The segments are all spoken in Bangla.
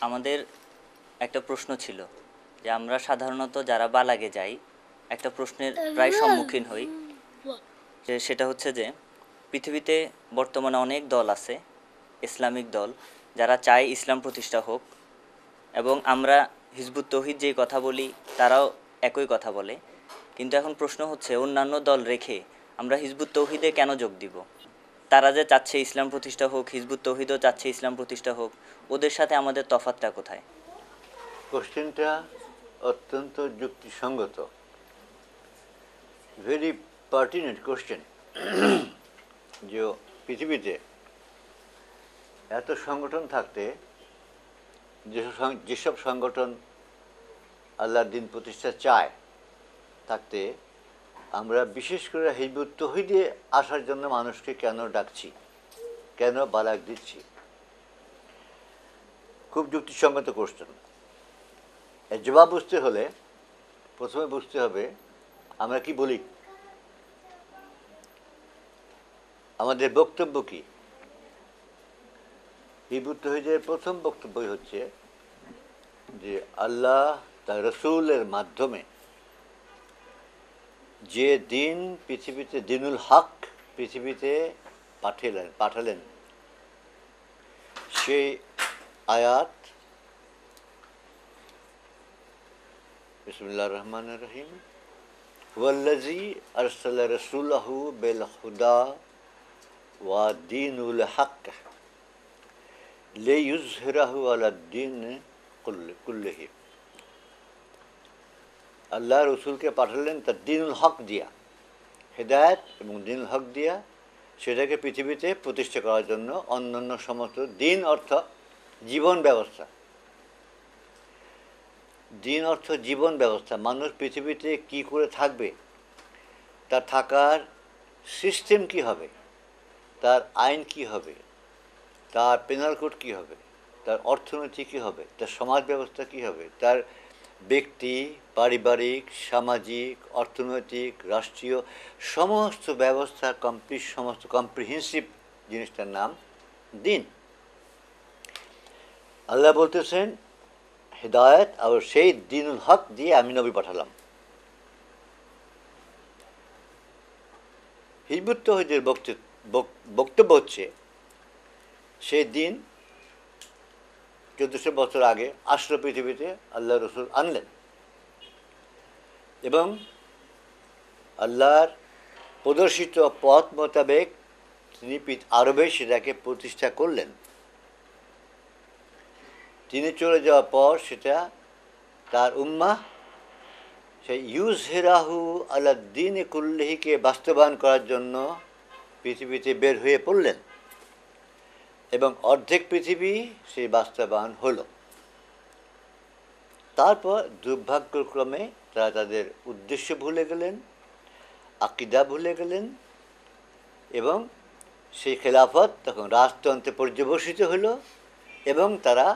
আমাদের একটা প্রশ্ন ছিল যে আমরা সাধারণত যারা বালাগে যাই একটা প্রশ্নের প্রায় সম্মুখীন হই, যে সেটা হচ্ছে যে পৃথিবীতে বর্তমানে অনেক দল আছে, ইসলামিক দল, যারা চায় ইসলাম প্রতিষ্ঠা হোক, এবং আমরা হিজবুত তৌহিদ যেই কথা বলি তারাও একই কথা বলে। কিন্তু এখন প্রশ্ন হচ্ছে অন্যান্য দল রেখে আমরা হিজবুত তৌহিদে কেন যোগ দিব? তারা যে চাচ্ছে ইসলাম প্রতিষ্ঠা হোক, হিজবুত তৌহিদও চাচ্ছে ইসলাম প্রতিষ্ঠা হোক, ওদের সাথে আমাদের তফাৎটা কোথায়? কোশ্চেনটা অত্যন্ত যুক্তিসঙ্গত, ভেরি পার্টিনেন্ট কোশ্চেন। যে পৃথিবীতে এত সংগঠন থাকতে, যেসব সংগঠন আল্লাহর দিন প্রতিষ্ঠা চায় থাকতে, আমরা বিশেষ করে হিজবুত তৌহিদে আসার জন্য মানুষকে কেন ডাকছি, কেন বালাক দিচ্ছি? খুব যুক্তিসঙ্গত কোশ্চেন। এর জবাব বুঝতে হলে প্রথমে বুঝতে হবে আমরা কি বলি, আমাদের বক্তব্য কি। হিজবুত তৌহিদের প্রথম বক্তব্যই হচ্ছে যে আল্লাহ তার রসুলের মাধ্যমে যে দিন পৃথিবীতে, দিনুল হক পৃথিবীতে পাঠালেন সেই আয়াত, বিসমিল্লাহির রহমানির রহিম, ওয়াল্লাযী আরসালা রাসূলাহু বিল হুদা ওয়া দীনুল হক লিইয়ুযহিরাহু আলাদ দীন কুল্লিহি। আল্লাহ রসুলকে পাঠালেন তার দীনুল হক দিয়া, হেদায়েত এবং দীনুল হক দিয়া, সেটাকে পৃথিবীতে প্রতিষ্ঠা করার জন্য। অন্যান্য সমস্ত দিন অর্থ জীবন ব্যবস্থা, দিন অর্থ জীবন ব্যবস্থা, মানুষ পৃথিবীতে কি করে থাকবে, তার থাকার সিস্টেম কি হবে, তার আইন কি হবে, তার পেনাল কোড কী হবে, তার অর্থনীতি কী হবে, তার সমাজ ব্যবস্থা কী হবে, তার ব্যক্তি, পারিবারিক, সামাজিক, অর্থনৈতিক, রাষ্ট্রীয় সমস্ত ব্যবস্থা কমপ্লিট, সমস্ত কম্প্রিহেন্সিভ জিনিসটার নাম দিন। আল্লাহ বলতেছেন হেদায়েত আর সেই দীনুল হক দিয়ে আমি নবী পাঠালাম। হিজবুত তৌহিদের বক্তব্য হচ্ছে সেই দিন 1400 বছর আগে আসলো পৃথিবীতে, আল্লাহ রসুল আনলেন এবং আল্লাহর প্রদর্শিত পথ মোতাবেক তিনি আরবে সেটাকে প্রতিষ্ঠা করলেন। তিনি চলে যাওয়ার পর সেটা তার উম্মাহ সেই ইউজহিরাহু আলা দ্বীন কুল্লিহিকে বাস্তবায়ন করার জন্য পৃথিবীতে বের হয়ে পড়লেন এবং অর্ধেক পৃথিবী সেই বাস্তবায়ন হলো। তারপর দুর্ভাগ্যক্রমে তারা তাদের উদ্দেশ্য ভুলে গেলেন, আকিদা ভুলে গেলেন এবং সেই খেলাফত তখন রাজতন্ত্রে পর্যবসিত হলো এবং তারা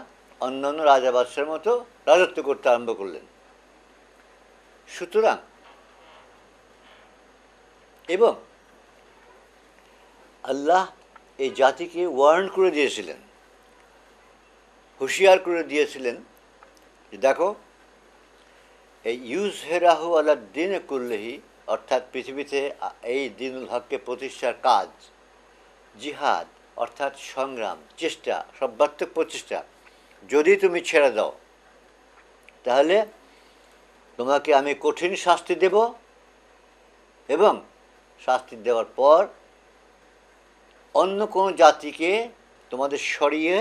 অন্যান্য রাজা বাদশার মতো রাজত্ব করতে আরম্ভ করলেন। সুতরাং এবং আল্লাহ এই জাতিকে ওয়ার্ন করে দিয়েছিলেন, হুঁশিয়ার করে দিয়েছিলেন যে দেখো, এই ইউজহিরাহু আলা দ্বীন কুল্লিহি অর্থাৎ পৃথিবীতে এই দীনুল হককে প্রতিষ্ঠার কাজ, জিহাদ অর্থাৎ সংগ্রাম, চেষ্টা, সর্বাত্মক প্রচেষ্টা যদি তুমি ছেড়ে দাও তাহলে তোমাকে আমি কঠিন শাস্তি দেব এবং শাস্তি দেওয়ার পর অন্য কোনো জাতিকে তোমাদের সরিয়ে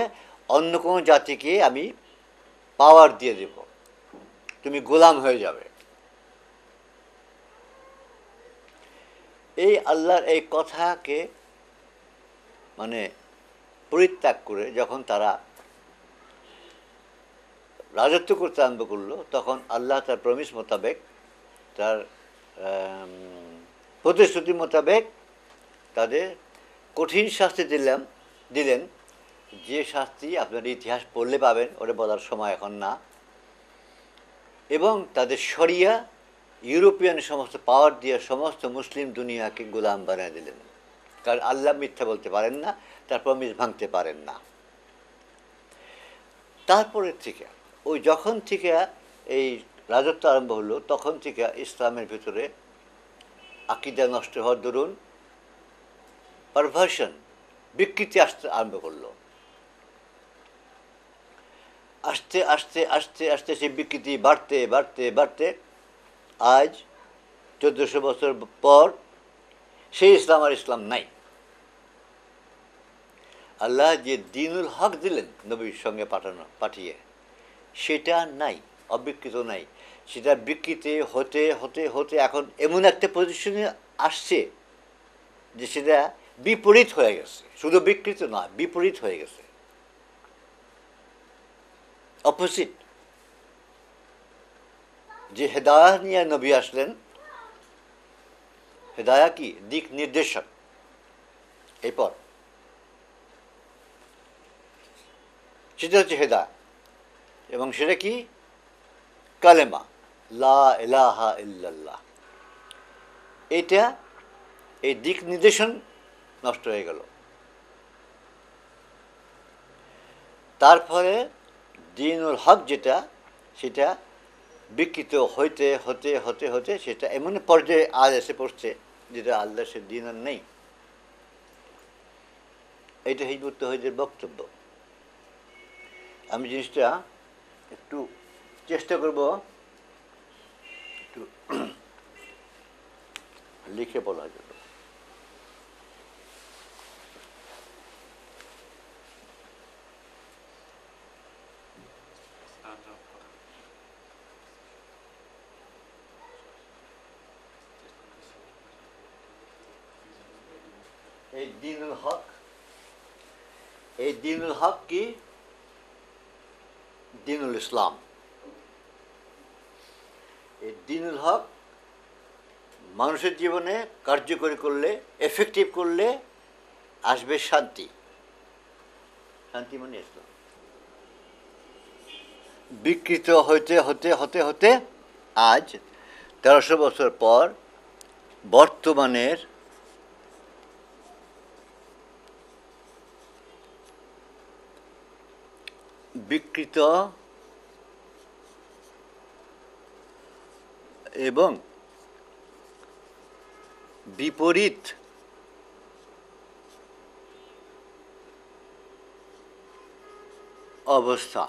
অন্য কোনো জাতিকে আমি পাওয়ার দিয়ে দেব, তুমি গোলাম হয়ে যাবে। এই আল্লাহর এই কথাকে মানে পরিত্যাগ করে যখন তারা রাজত্ব করতে আরম্ভ করলো, তখন আল্লাহ তার প্রমিস মোতাবেক, তার প্রতিশ্রুতি মোতাবেক তাদের কঠিন শাস্তি দিলেন, যে শাস্তি আপনার ইতিহাস পড়লে পাবেন, ওটা বলার সময় এখন না। এবং তাদের সরিয়া ইউরোপিয়ান সমস্ত পাওয়ার দিয়ে সমস্ত মুসলিম দুনিয়াকে গোলাম বানিয়ে দিলেন, কারণ আল্লাহ মিথ্যা বলতে পারেন না, তার প্রমিস ভাঙতে পারেন না। তারপরে থেকে ওই যখন থেকে এই রাজত্ব আরম্ভ হলো তখন থেকে ইসলামের ভিতরে আকিদা নষ্ট হওয়ার দরুন পারভার্সন, বিকৃতি আসতে আরম্ভ করলো। আস্তে আস্তে আস্তে আস্তে সেই বিকৃতি বাড়তে বাড়তে বাড়তে আজ 1400 বছর পর সেই ইসলাম আর ইসলাম নাই। আল্লাহ যে দিনুল হক দিলেন নবীর সঙ্গে পাঠিয়ে, সেটা আর নাই, অবিকৃত নাই। সেটা বিকৃতি হতে হতে হতে এখন এমন একটা পজিশনে আসছে যে সেটা বিপরীত হয়ে গেছে। শুধু বিকৃত নয়, বিপরীত হয়ে গেছে, অপোজিট। যে হেদায়া নিয়ে নবী আসলেন, হেদায়া কি? দিক নির্দেশক। এরপর সেটা হচ্ছে হেদায়া, এবং সেটা কি? কালেমা, লা ইলাহা ইল্লাল্লাহ। এটা, এই দিক নির্দেশন নষ্ট হয়ে গেল। তারপরে দিনুল হক যেটা, সেটা বিকৃত হইতে হতে হতে হতে সেটা এমন পর্যায়ে আজ এসে পড়ছে যেটা আল্লাহ সে দিন আর নেই। এটা হিজবুত তাওহীদের বক্তব্য। আমি জিনিসটা একটু চেষ্টা করব একটু লিখে বলার জন্য। এই দিনুল হক, এই দিনুল হক কি? দিনুল ইসলাম। এই দিনুল হক মানুষের জীবনে কার্যকরী করলে, এফেক্টিভ করলে আসবে শান্তি। শান্তি মানে ইসলাম। বিকৃত হতে হতে হতে হতে আজ 1300 বছর পর বর্তমানের বিকৃত এবং বিপরীত অবস্থা,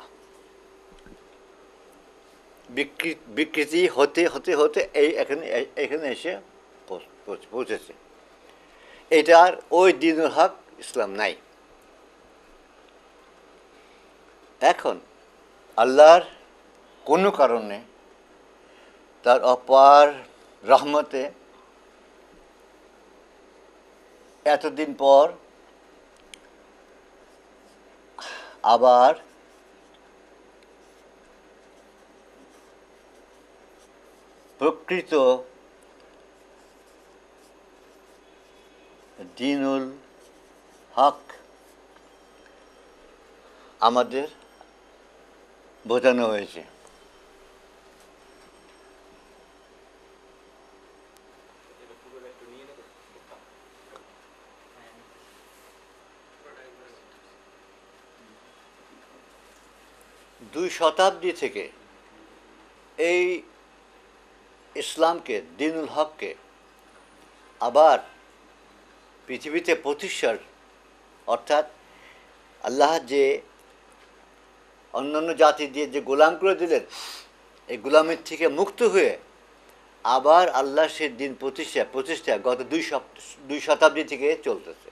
বিকৃতি হতে হতে হতে এই এখানে এসে পৌঁছেছে। এটার ওই দিনুল হক ইসলাম নাই। এখন আল্লাহর কোনো কারণে, তার অপার রহমতে এতদিন পর আবার প্রকৃত দিনুল হক আমাদের বোঝানো হয়েছে। দুই শতাব্দী থেকে এই ইসলামকে, দিনুল হককে আবার পৃথিবীতে প্রতিষ্ঠার, অর্থাৎ আল্লাহ যে অন্যান্য জাতি দিয়ে যে গোলাম করে দিলেন, এই গোলামের থেকে মুক্ত হয়ে আবার আল্লাহ সে দিন প্রতিষ্ঠা গত দুই শতাব্দী থেকে চলতেছে।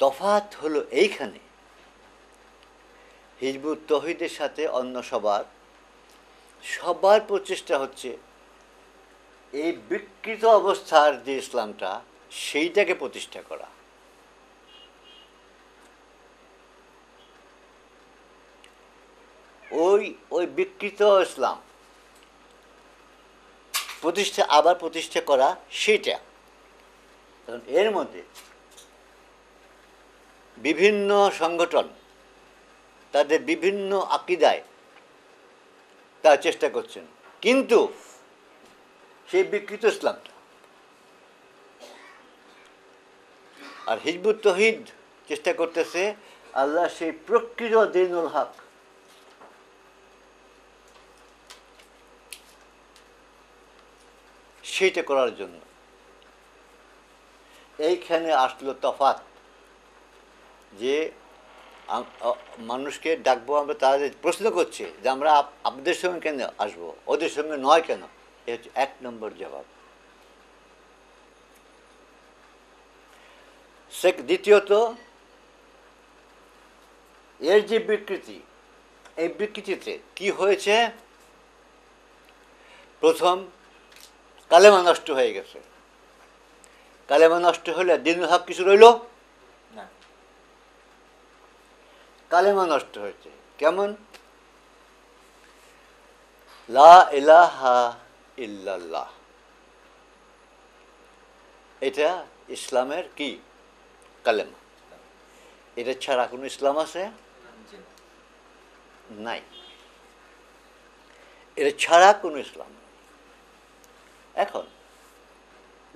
তফাৎ হলো এইখানে, হিজবুত তাওহীদের সাথে অন্য সবার প্রচেষ্টা হচ্ছে এই বিকৃত অবস্থার যে ইসলামটা, সেইটাকে প্রতিষ্ঠা করা। ওই বিকৃত ইসলাম আবার প্রতিষ্ঠা করা, সেটা। কারণ এর মধ্যে বিভিন্ন সংগঠন তাদের বিভিন্ন আকীদায় তারা চেষ্টা করছেন, কিন্তু সেই বিকৃত ইসলামটা। আর হিজবুত তাওহীদ চেষ্টা করতেছে আল্লাহ সেই প্রকৃত দিনুল হক সেইটা করার জন্য এইখানে আসলো তফাৎ যে মানুষকে ডাকবো আমরা, তারা যে প্রশ্ন করছে যে আমরা আপনাদের সঙ্গে কেন আসবো, ওদের সঙ্গে নয় কেন, এ হচ্ছে এক নম্বর জবাব। দ্বিতীয়ত, এর যে বিকৃতি, এই বিকৃতিতে কি হয়েছে? প্রথম, কালেমা নষ্ট হয়ে গেছে। কালেমা নষ্ট হলে দিনুল হক কিছু রইল না। কালেমা নষ্ট হয়েছে। কেমন? লা ইলাহা ইল্লাল্লাহ, এটা ইসলামের কি কালেমা। এটা ছাড়া কোনো ইসলাম আছে? নাই। এটা ছাড়া কোনো ইসলাম নেই। এখন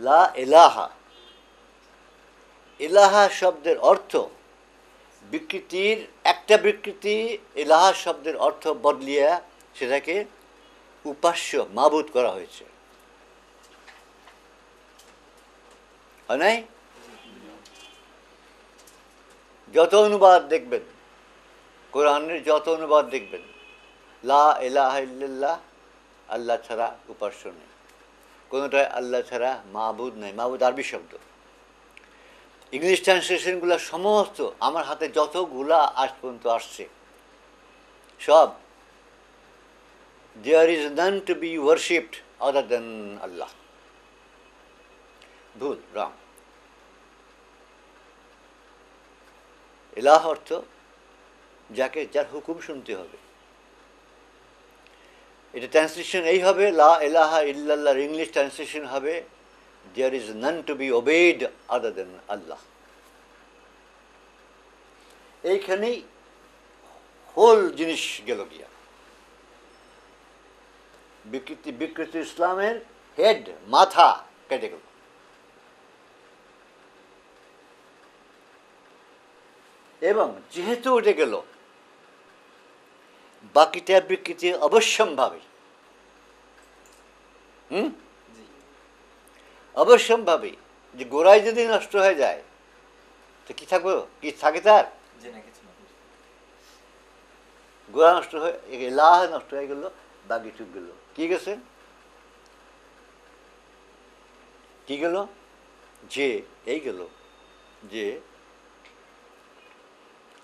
লা ইলাহা, ইলাহা শব্দের অর্থ বিকৃতির একটা বিকৃতি, ইলাহা শব্দের অর্থ বদলিয়ে সেটাকে উপাস্য মাবুদ করা হয়েছে, হয় নাই? যত অনুবাদ দেখবেন, কোরআনের যত অনুবাদ দেখবেন, লা ইলাহা ইল্লাল্লাহ, আল্লাহ ছাড়া উপাস্য নেই। কোনোটায় আল্লাহ ছাড়া মাবুদ নেই। মাবুদ আরবি শব্দ। ইংলিশ ট্রান্সলেশনগুলো সমস্ত আমার হাতে যতগুলা আজ পর্যন্ত আসছে সব there is none to be worshipped other than Allah. ভুল, রং। ইলাহ অর্থ যাকে, যার হুকুম শুনতে হবে। এটা ট্রান্সলেশন এই হবে, লা ইলাহা ইল্লাল্লাহর ইংলিশ ট্রান্সলেশন হবে there is none to be obeyed other than Allah. এইখানেই হোল জিনিস গেল গিয়া। বিকৃতি ইসলামের হেড, মাথা কেটে গেল। এবং যেহেতু উঠে গেল, বাকিটা বিকৃতি অবশ্যম্ভাবী। অবশ্যম্ভাবী। যে গোড়ায় যদি নষ্ট হয়ে যায় তো কি থাকবো, কি থাকে তার? গোড়া নষ্ট হয়ে লাহ নষ্ট হয়ে গেল, বাকি চুপ গেল। কি গেছে? কি গেল? যে এই গেল যে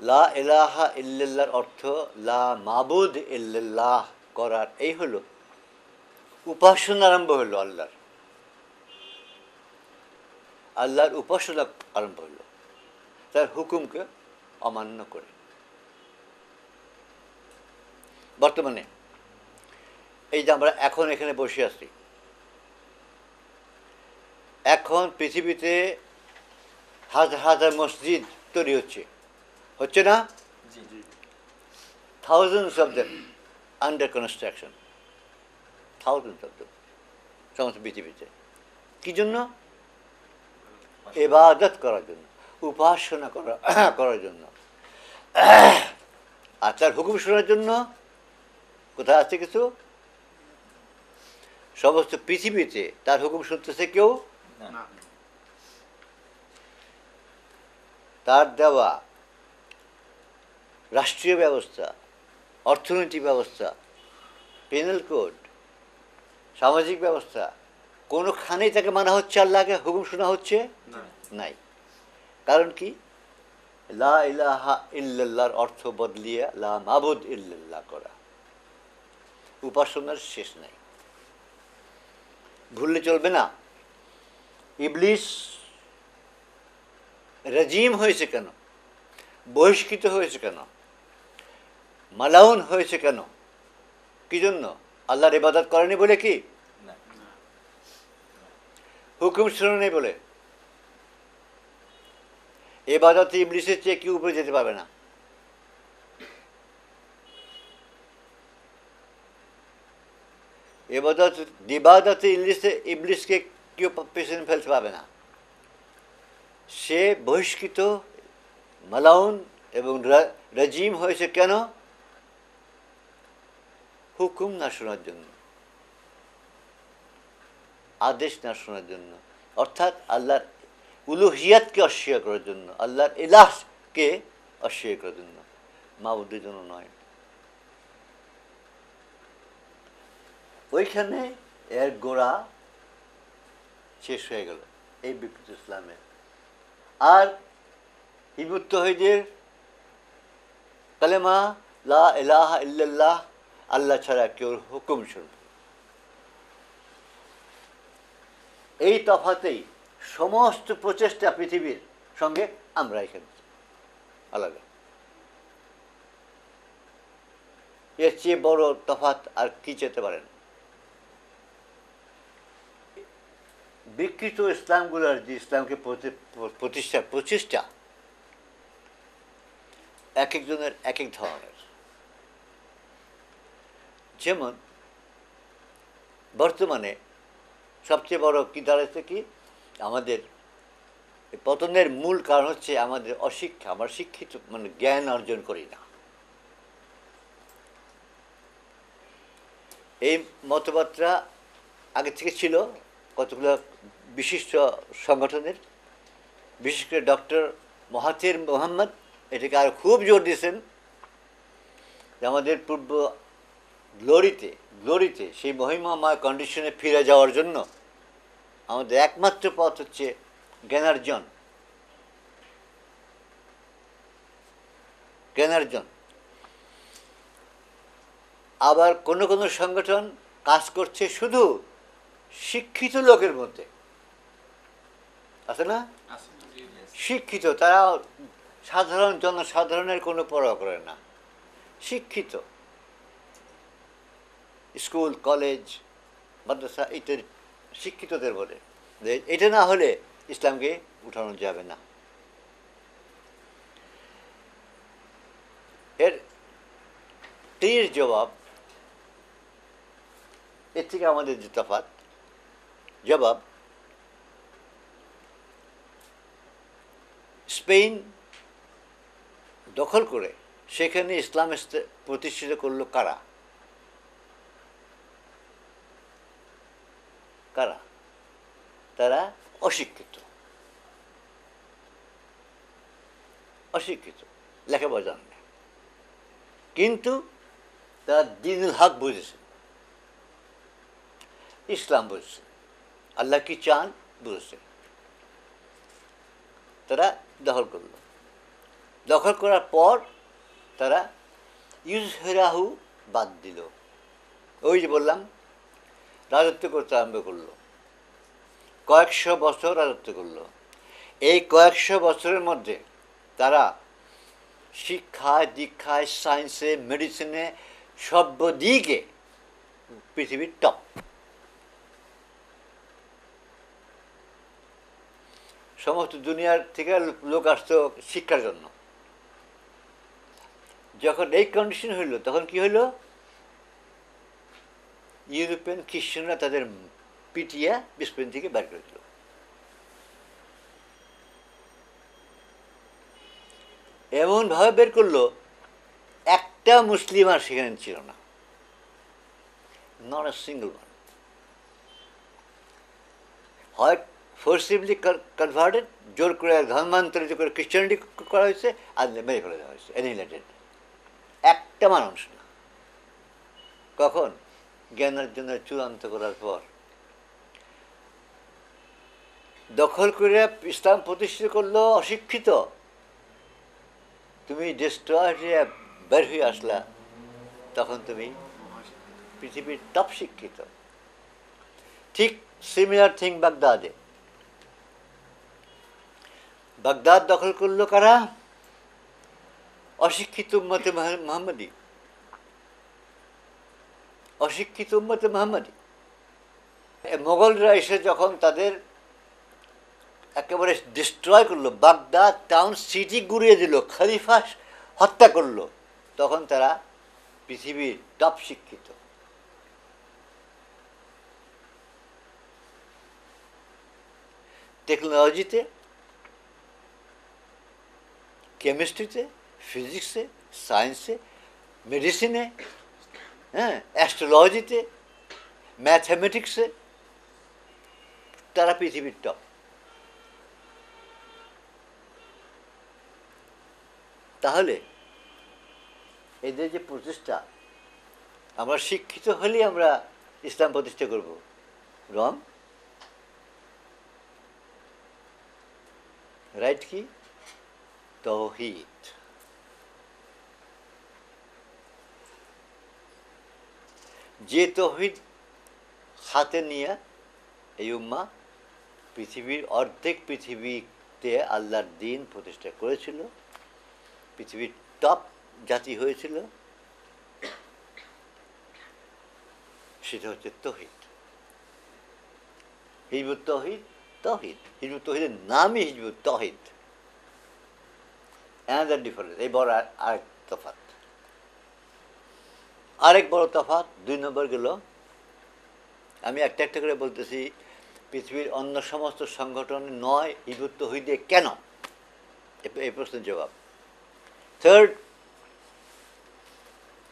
লা ইলাহা ইল্লাল্লাহর অর্থ লা মাবুদ ইল্লাল্লাহ করার, এই হলো উপাসনা আরম্ভ হলো। আল্লাহর উপাসনা আরম্ভ হলো তার হুকুমকে অমান্য করে। বর্তমানে এই যে আমরা এখন এখানে বসে আছি, এখন পৃথিবীতে হাজার হাজার মসজিদ তৈরি হচ্ছে না? Thousands of them under construction, thousands of them সমস্ত পৃথিবীতে। কি জন্য? ইবাদত করার জন্য, উপাসনা করার জন্য, আর তার হুকুম শোনার জন্য। কোথায় আছে কিছু? সমস্ত পৃথিবীতে তার হুকুম শুনতেছে কেউ? তার দেওয়া রাষ্ট্রীয় ব্যবস্থা, অর্থনৈতিক ব্যবস্থা, পেনাল কোড, সামাজিক ব্যবস্থা, কোনোখানেই তাকে মানা হচ্ছে, আল্লাহকে হুকুম শোনা হচ্ছে নাই। কারণ কি? লা ইলাহা ইল্লাল্লাহর অর্থ বদলিয়ে লা মাবুদ ইল্লাল্লাহ করা। উপাসনার শেষ নাই। ভুললে চলবে না। ইবলিস রাজিম হয়েছে কেন? বহিষ্কৃত হয়েছে কেন? মালাউন হয়েছে কেন? কি জন্য? আল্লাহর ইবাদত করেনি বলে? কি হুকুম শুনে বলে? ইবাদতে ইবলিসের চেয়ে কেউ উপরে যেতে পারবে না। ইবাদতে ইবলিসকে কেউ পেছনে ফেলতে পারবে না। সে বহিষ্কৃত, মালাউন, এবং রাজিম হয়েছে কেন? হুকুম না শোনার জন্য, আদেশ না শোনার জন্য, অর্থাৎ আল্লাহর উলুহিয়াতকে অস্বীকার করার জন্য, আল্লাহর ইলাহকে অস্বীকার করার জন্য, মাবুদের জন্য নয়। ওইখানে এর গোড়া শেষ হয়ে গেল এই বিকৃত ইসলামে। আর হিজবুত তৌহিদের কালেমা লা ইলাহা ইল্লাল্লাহ, আল্লাহ ছাড়া কেউ হুকুম শুনবে, এই তফাতেই সমস্ত প্রচেষ্টা পৃথিবীর সঙ্গে আমরা এখানে আলাদা। এর চেয়ে বড় তফাত আর কি যেতে পারেন? বিকৃত ইসলামগুলোর যে ইসলামকে প্রতিষ্ঠার প্রচেষ্টা এক একজনের এক এক ধরনের। যেমন বর্তমানে সবচেয়ে বড় কি দাঁড়াচ্ছে, কি আমাদের পতনের মূল কারণ হচ্ছে আমাদের অশিক্ষা। আমরা শিক্ষিত মানে জ্ঞান অর্জন করি না। এই মতবাদটা আগে থেকে ছিল কতগুলো বিশিষ্ট সংগঠনের, বিশেষ করে ডক্টর মহাথির মোহাম্মদ এটাকে আরো খুব জোর দিয়েছেন যে আমাদের পূর্ব গ্লোরিতে সেই মহিমাময় কন্ডিশনে ফিরে যাওয়ার জন্য আমাদের একমাত্র পথ হচ্ছে জ্ঞানার্জন। আবার কোনো কোনো সংগঠন কাজ করছে শুধু শিক্ষিত লোকের মধ্যে, আছে না? শিক্ষিত, তারা সাধারণ জনসাধারণের কোনো পরোয়া করে না। শিক্ষিত, স্কুল কলেজ মাদ্রাসা ইত্যাদি শিক্ষিতদের বলে যে এটা না হলে ইসলামকে উঠানো যাবে না। এর জবাব, এর থেকে আমাদের যে তফাৎ, জবাব স্পেন দখল করে সেখানে ইসলাম প্রতিষ্ঠিত করলো কারা? তারা অশিক্ষিত, লেখাপড়া জানে না, কিন্তু তারা দ্বীনুল হক বুঝেছে, ইসলাম বুঝেছে, আল্লাহ কি চান বুঝেছে। তারা দখল করার পর তারা ইউজহেরাহু বাদ দিল। ওই যে বললাম, রাজত্ব করতে আরম্ভ করলো, কয়েকশো বছর রাজত্ব করলো। এই কয়েকশো বছরের মধ্যে তারা শিক্ষায়, দীক্ষায়, সায়েন্সে, মেডিসিনে, সভ্য দিকে পৃথিবীর টপ। সমস্ত দুনিয়ার থেকে লোক আসতো শিক্ষার জন্য। যখন এই কন্ডিশন হইল, তখন কি হইল? ইউরোপিয়ান খ্রিস্টানরা তাদের পিটিয়া স্পেন থেকে বের করে দিল। এমনভাবে বের করলো, একটা মুসলিম আর সেখানে ছিল না, নট আ সিঙ্গল ওয়ান। হয় ফোর্সিবলি কনভার্টেড, জোর করে ধর্মান্তরিত করে খ্রিস্টানিটি করা হয়েছে, আর মেরে ফেলে দেওয়া হয়েছে, অ্যানিহিলেটেড। একটা মানুষ না। কখন? জ্ঞানের জন্য চূড়ান্ত করার পর। দখল করে ইসলাম প্রতিষ্ঠিত করলো অশিক্ষিত, তুমি ডিস্ট্রয় হয়ে বের হয়ে আসলা, তখন তুমি পৃথিবীর টপ শিক্ষিত। ঠিক সিমিলার থিং বাগদাদে। বাগদাদ দখল করলো কারা? অশিক্ষিত উম্মতে মুহাম্মাদি। মোগলরা এসে যখন তাদের একেবারে ডিস্ট্রয় করলো, বাগদাদ টাউন সিটি গুড়িয়ে দিল, খলিফা হত্যা করলো, তখন তারা পৃথিবীর টপ শিক্ষিত। টেকনোলজিতে, কেমিস্ট্রিতে, ফিজিক্সে, সায়েন্সে, মেডিসিনে, হ্যাঁ, অ্যাস্ট্রোলজিতে, ম্যাথমেটিক্সে তারা পৃথিবীর টপ। তাহলে এদের যে প্রচেষ্টা, আমরা শিক্ষিত হলেই আমরা ইসলাম প্রতিষ্ঠা করব, রং। রাইট কি? তৌহিদ। যে তৌহিদ হাতে নিয়ে এই উম্মাহ পৃথিবীর অর্ধেক পৃথিবীতে আল্লাহর দিন প্রতিষ্ঠা করেছিল, পৃথিবীর টপ জাতি হয়েছিল, সেটা হচ্ছে তৌহিদ। হিজবুত তৌহিদ, তৌহিদ, হিজবুত তৌহিদের নামই হিজবুত তৌহিদ। অ্যানাদার ডিফারেন্স, এই বড় আরেক তফাৎ। আরেক বড় তফাৎ 2 নম্বর গেল, আমি একটা একটা করে বলতেছি, পৃথিবীর অন্য সমস্ত সংগঠন নয় হিজবুত তৌহিদে কেন, এই প্রশ্নের জবাব। থার্ড,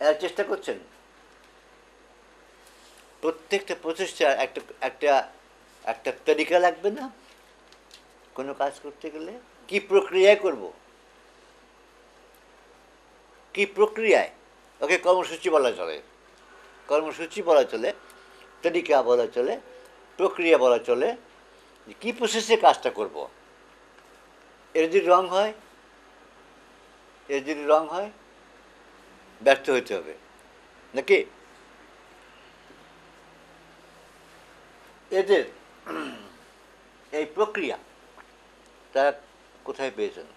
এর চেষ্টা করছেন প্রত্যেকটা প্রচেষ্টা একটা একটা একটা তরিকা লাগবে না? কোনো কাজ করতে গেলে কি প্রক্রিয়ায় করব, কি প্রক্রিয়ায়? ওকে কর্মসূচি বলা চলে, কর্মসূচি বলা চলে, তরিকা বলা চলে, প্রক্রিয়া বলা চলে, যে কী প্রসেসে কাজটা করব। এর যদি রং হয়, এর যদি রং হয়, ব্যর্থ হতে হবে নাকি? এদের এই প্রক্রিয়া তারা কোথায় পেয়েছেন?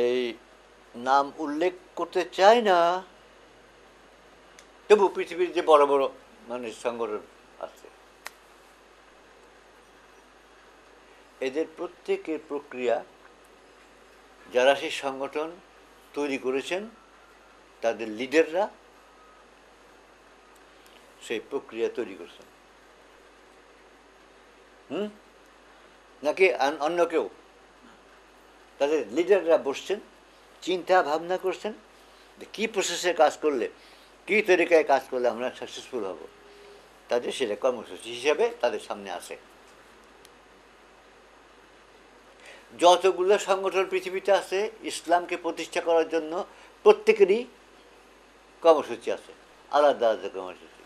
এই নাম উল্লেখ করতে চাই না, তবু পৃথিবীর যে বড় বড় মানুষ সংগঠন আছে, এদের প্রত্যেকের প্রক্রিয়া, যারা সেই সংগঠন তৈরি করেছেন তাদের লিডাররা সেই প্রক্রিয়া তৈরি করছেন। নাকি অন্য কেউ? তাদের লিডাররা বসছেন, চিন্তা ভাবনা করছেন যে কী প্রসেসে কাজ করলে, কী তরিকায় কাজ করলে আমরা সাকসেসফুল হব, তাদের সেটা কর্মসূচি হিসাবে তাদের সামনে আসে। যতগুলো সংগঠন পৃথিবীতে আছে ইসলামকে প্রতিষ্ঠা করার জন্য, প্রত্যেকেরই কর্মসূচি আছে, আলাদা আলাদা কর্মসূচি।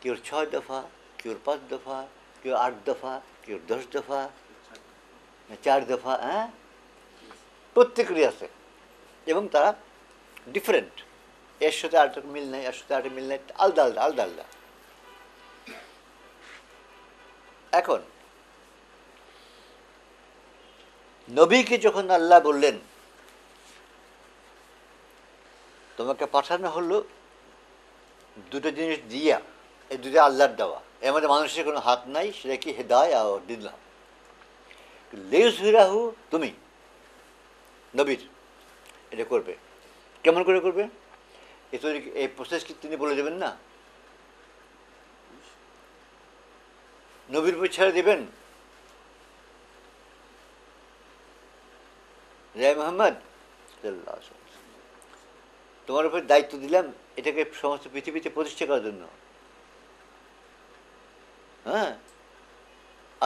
কেউ 6 দফা, কেউ 5 দফা, কেউ 8 দফা, কেউ 10 দফা, 4 দফা, হ্যাঁ, প্রত্যেকেরই আছে। এবং তারা ডিফারেন্ট, এর সাথে আরেকটা মিল নেই, এর সাথে আরেকটা মিল নেই, আলাদা আলাদা আলাদা আলাদা। এখন নবীকে যখন আল্লাহ বললেন তোমাকে পাঠানো হলো দুটো জিনিস দিয়া, এই দুটো আল্লাহর দেওয়া, এর মধ্যে মানুষের কোনো হাত নাই, সেটা কি হেদায়া ও দিলাম। লেজহিরাহু, তুমি নবীর এটা করবে। কেমন করে করবে? এই প্রসেস কি তিনি বলে দেবেন না? নবীর উপর ছেড়ে দেবেন, জয় মোহাম্মদ তোমার উপর দায়িত্ব দিলাম এটাকে সমস্ত পৃথিবীতে প্রতিষ্ঠা করার জন্য। হ্যাঁ,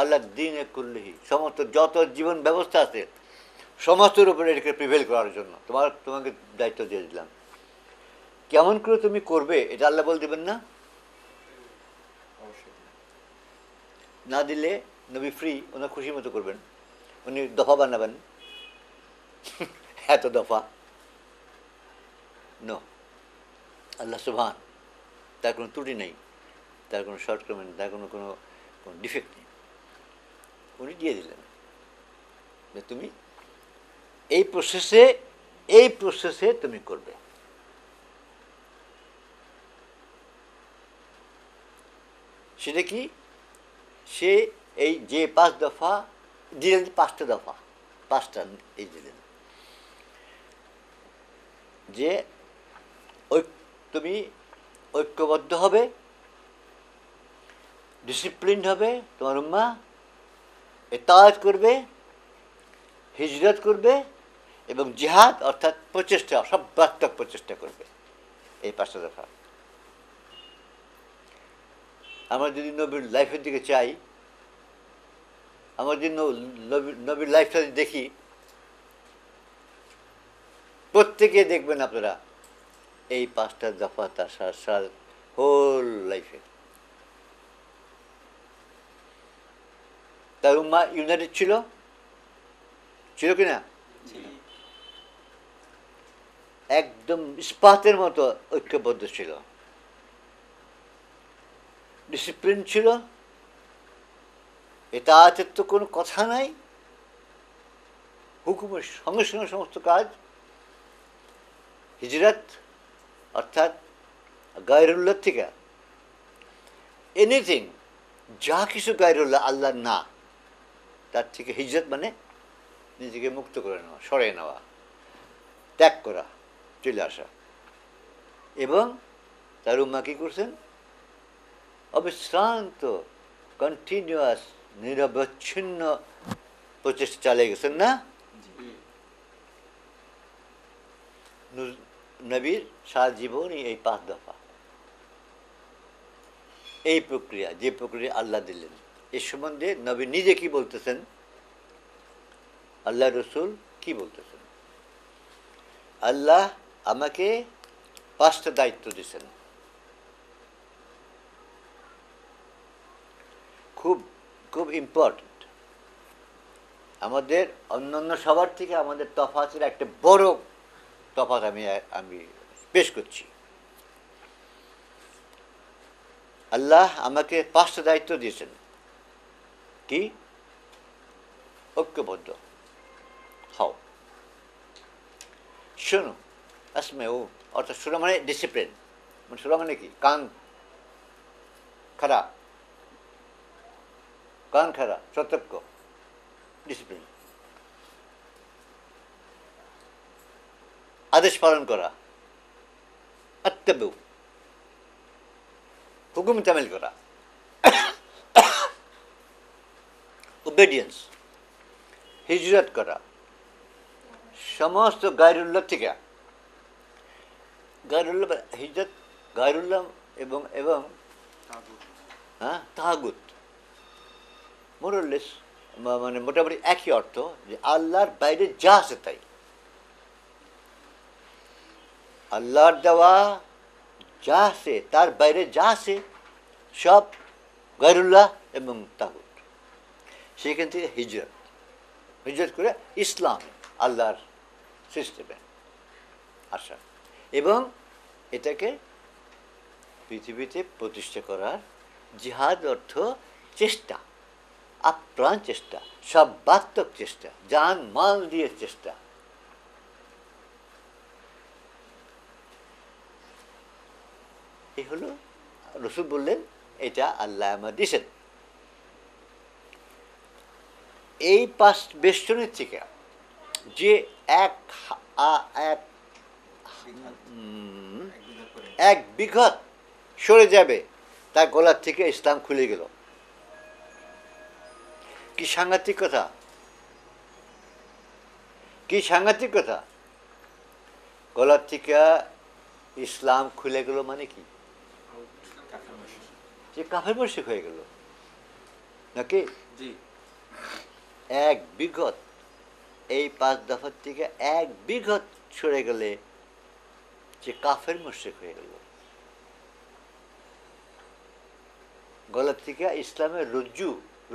আল্লাহ দিন কুল্লিহি, সমস্ত যত জীবন ব্যবস্থা আছে সমস্তের উপরে এটাকে প্রিভেল করার জন্য তোমাকে দায়িত্ব দিয়ে দিলাম। কেমন করে তুমি করবে এটা আল্লাহ বল দেবেন না? না দিলে নবী ফ্রি, ওনার খুশি মতো করবেন, উনি দফা বানাবেন এত দফা। নো, আল্লাহ সুবহান, তার কোনো ত্রুটি নেই, তার কোনো শর্টকামিং, তার কোনো কোনো ডিফেক্ট নেই। উনি দিয়ে দিলেন যে তুমি এই প্রসেসে তুমি করবে। সেটা কি? সে এই যে 5 দফা দিলেন, 5টা দফা, 5টা এই দিলেন যে তুমি ঐক্যবদ্ধ হবে, ডিসিপ্লিনড হবে, তোমার উম্মাহ ইতাআত করবে, হিজরত করবে এবং জিহাদ অর্থাৎ প্রচেষ্টা, সর্বাত্মক প্রচেষ্টা করবে। এই 5টা দফা। আমরা যদি নবীর লাইফের দিকে চাই, আমরা যদি নবীর লাইফটা যদি দেখি, প্রত্যেকে দেখবেন আপনারা এই 5টা দফা তার সারা হোল লাইফে। তার উম্মাহ ইউনাইটেড ছিল, ছিল কি না? একদম ইস্পাতের মতো ঐক্যবদ্ধ ছিল, ডিসিপ্লিন ছিল, এতাআতের তো কোনো কথা নাই, হুকুমের সঙ্গে সঙ্গে সমস্ত কাজ। হিজরত অর্থাৎ গায়রুল্লাহ থেকে এনিথিং, যা কিছু গায়রুল্লাহ, আল্লাহ না, তার থেকে হিজরত মানে নিজেকে মুক্ত করে নেওয়া, সরিয়ে নেওয়া, ত্যাগ করা, চলে আসা। এবং তার উম্মাহ কী করছেন? অবিশ্রান্ত, কন্টিনিউয়াস, নিরবচ্ছিন্ন প্রচেষ্টা চালিয়ে গেছেন না? নবীর সারা জীবনই এই 5 দফা, এই প্রক্রিয়া, যে প্রক্রিয়া আল্লাহ দিলেন। এ সম্বন্ধে নবী নিজে কি বলতেছেন, আল্লাহ রসুল কি বলতেছেন? আল্লাহ আমাকে 5টা দায়িত্ব দিয়েছেন, খুব খুব ইম্পর্টেন্ট। আমাদের অন্যান্য সবার থেকে আমাদের তফাতের একটা বড় তফাৎ আমি পেশ করছি। আল্লাহ আমাকে 5টা দায়িত্ব দিয়েছেন। কি? ঐক্যবদ্ধ হও, শোনো, আসমেও, অর্থাৎ শোনো মানে ডিসিপ্লিন, মানে শোনো মানে কি? কান খাড়া, কান খাড়া, সতর্ক, ডিসিপ্লিন। আদেশ পালন করা, আত্তাবু, হুকুম তামিল করা, ওবেডিয়েন্স, হিজরত করা, সমস্ত গায়রুল্লাহ থেকে, গায়রুল্লাহ হিজরত, গায়রুল্লাহ এবং এবং তাগুত, মোরলেস, মানে মোটামুটি একই অর্থ, যে আল্লাহর বাইরে যা আছে তাই। আল্লাহর দেওয়া যা আছে, তার বাইরে যা আছে সব গায়রুল্লাহ এবং তাগুত। সেখান থেকে হিজরত, হিজরত করে ইসলাম, আল্লাহর সিস্টেমে আসা, এবং এটাকে পৃথিবীতে প্রতিষ্ঠা করার। জিহাদ অর্থ চেষ্টা, আপ্রাণ চেষ্টা, সর্বাত্মক চেষ্টা, জান মাল দিয়ে চেষ্টা। এই হলো, রসুল বললেন এটা আল্লাহ আমার দিয়েছেন। এই 5 বেষ্টনের থেকে যে এক বিঘত সরে যাবে, তার গলার থেকে ইসলাম খুলে গেল। কি সাংঘাতিক কথা, কি সাংঘাতিক কথা! গলার থেকে ইসলাম খুলে গেল মানে কি? যে কাফের মুশরিক হয়ে গেল নাকি? এক বিঘত, এই 5 দফার থেকে এক বিঘত সরে গেলে যে কাফের মুশরিক হয়ে গেল। গলার থেকে ইসলামের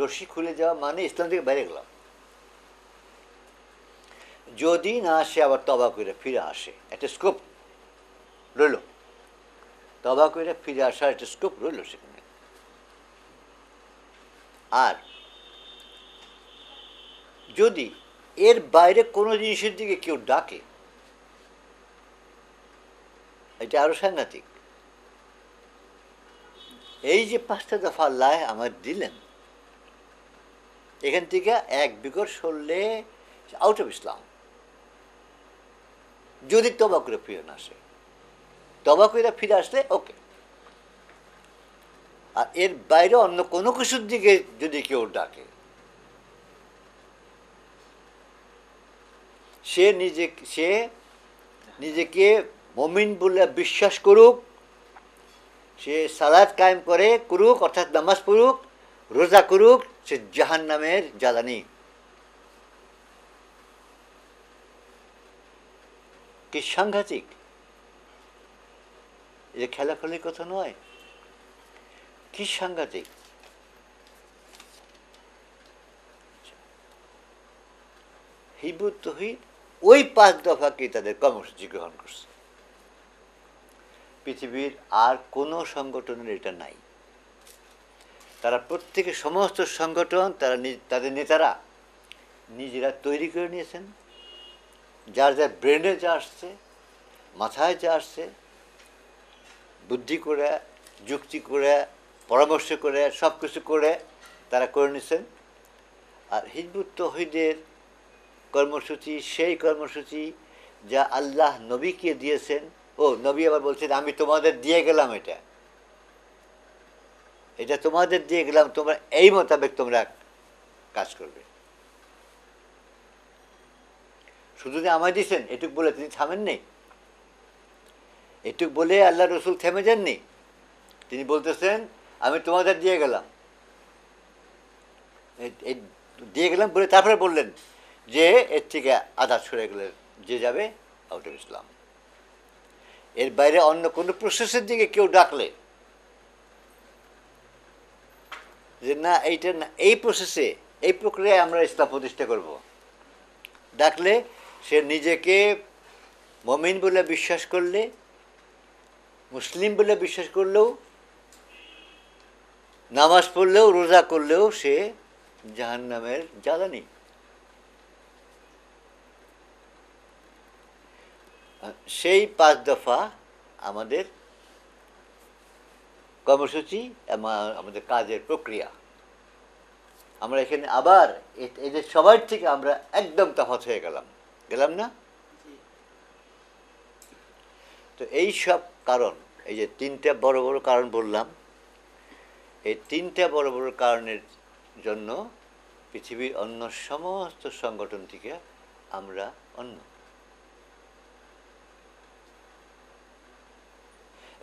রশি খুলে যাওয়া মানে ইসলাম থেকে বাইরে গেলাম। যদি না আসে, আবার তবা করে ফিরে আসে, একটা স্কোপ রইল, তবা করে ফিরে আসার একটা স্কোপ রইল সেখানে। আর যদি এর বাইরে কোনো জিনিসের দিকে কেউ ডাকে, এটা আরো সাংঘাতিক। এই যে 5টা দফা আল্লাহ আমার দিলেন, এখান থেকে এক বিঘত সরলে আউট অফ ইসলাম, যদি তবা করে ফিরে না আসে। তবা করে ফিরে আসলে ওকে। আর এর বাইরে অন্য কোনো কিছুর দিকে যদি কেউ ডাকে, সে নিজেকে মুমিন বলে বিশ্বাস করুক, সে সালাত কায়েম করুক অর্থাৎ নামাজ পড়ুক, রোজা করুক, সে জাহান্নামের জ্বালানি। কি সাংঘাতিক! এটা খেলাখেলির কথা নয়, কি সাংঘাতিক! হিজবুত তৌহিদ ওই 5 দফাকে তাদের কর্মসূচি গ্রহণ করছে। পৃথিবীর আর কোনো সংগঠনের এটা নাই। তারা প্রত্যেকে, সমস্ত সংগঠন তাদের নেতারা নিজেরা তৈরি করে নিয়েছেন। যার যার ব্রেনে যা আসছে, মাথায় যা আসছে, বুদ্ধি করে, যুক্তি করে, পরামর্শ করে, সব কিছু করে তারা করে নিয়েছেন। আর হিজবুত তৌহিদের কর্মসূচি সেই কর্মসূচি যা আল্লাহ নবীকে দিয়েছেন। নবী আবার বলছেন, আমি তোমাদের দিয়ে গেলাম, এটা তোমাদের দিয়ে গেলাম, তোমরা এই মোতাবেক তোমরা কাজ করবে। শুধু যে আমায় দিয়েছেন এটুক বলে তিনি থামেননি, এটুক বলে আল্লাহ রসুল থেমে যাননি। তিনি বলতেছেন, আমি তোমাদের দিয়ে গেলাম, দিয়ে গেলাম বলে তারপরে বললেন যে এর থেকে আঘাত সরে গেলে যে যাবে আউট অফ ইসলাম। এর বাইরে অন্য কোনো প্রসেসের দিকে কেউ ডাকলে যে না এইটা না, এই প্রসেসে, এই প্রক্রিয়ায় আমরা ইসলাম প্রতিষ্ঠা করব, ডাকলে সে নিজেকে মুমিন বলে বিশ্বাস করলে, মুসলিম বলে বিশ্বাস করলেও, নামাজ পড়লেও, রোজা করলেও সে জাহান্নামের জ্বালানি। সেই 5 দফা আমাদের কর্মসূচি, আমাদের কাজের প্রক্রিয়া। আমরা এখানে আবার এদের সবার থেকে আমরা একদম তফাৎ হয়ে গেলাম না? তো এই সব কারণ, এই যে 3টা বড় বড় কারণ বললাম, এই 3টা বড় বড় কারণের জন্য পৃথিবীর অন্য সমস্ত সংগঠন থেকে আমরা অন্য।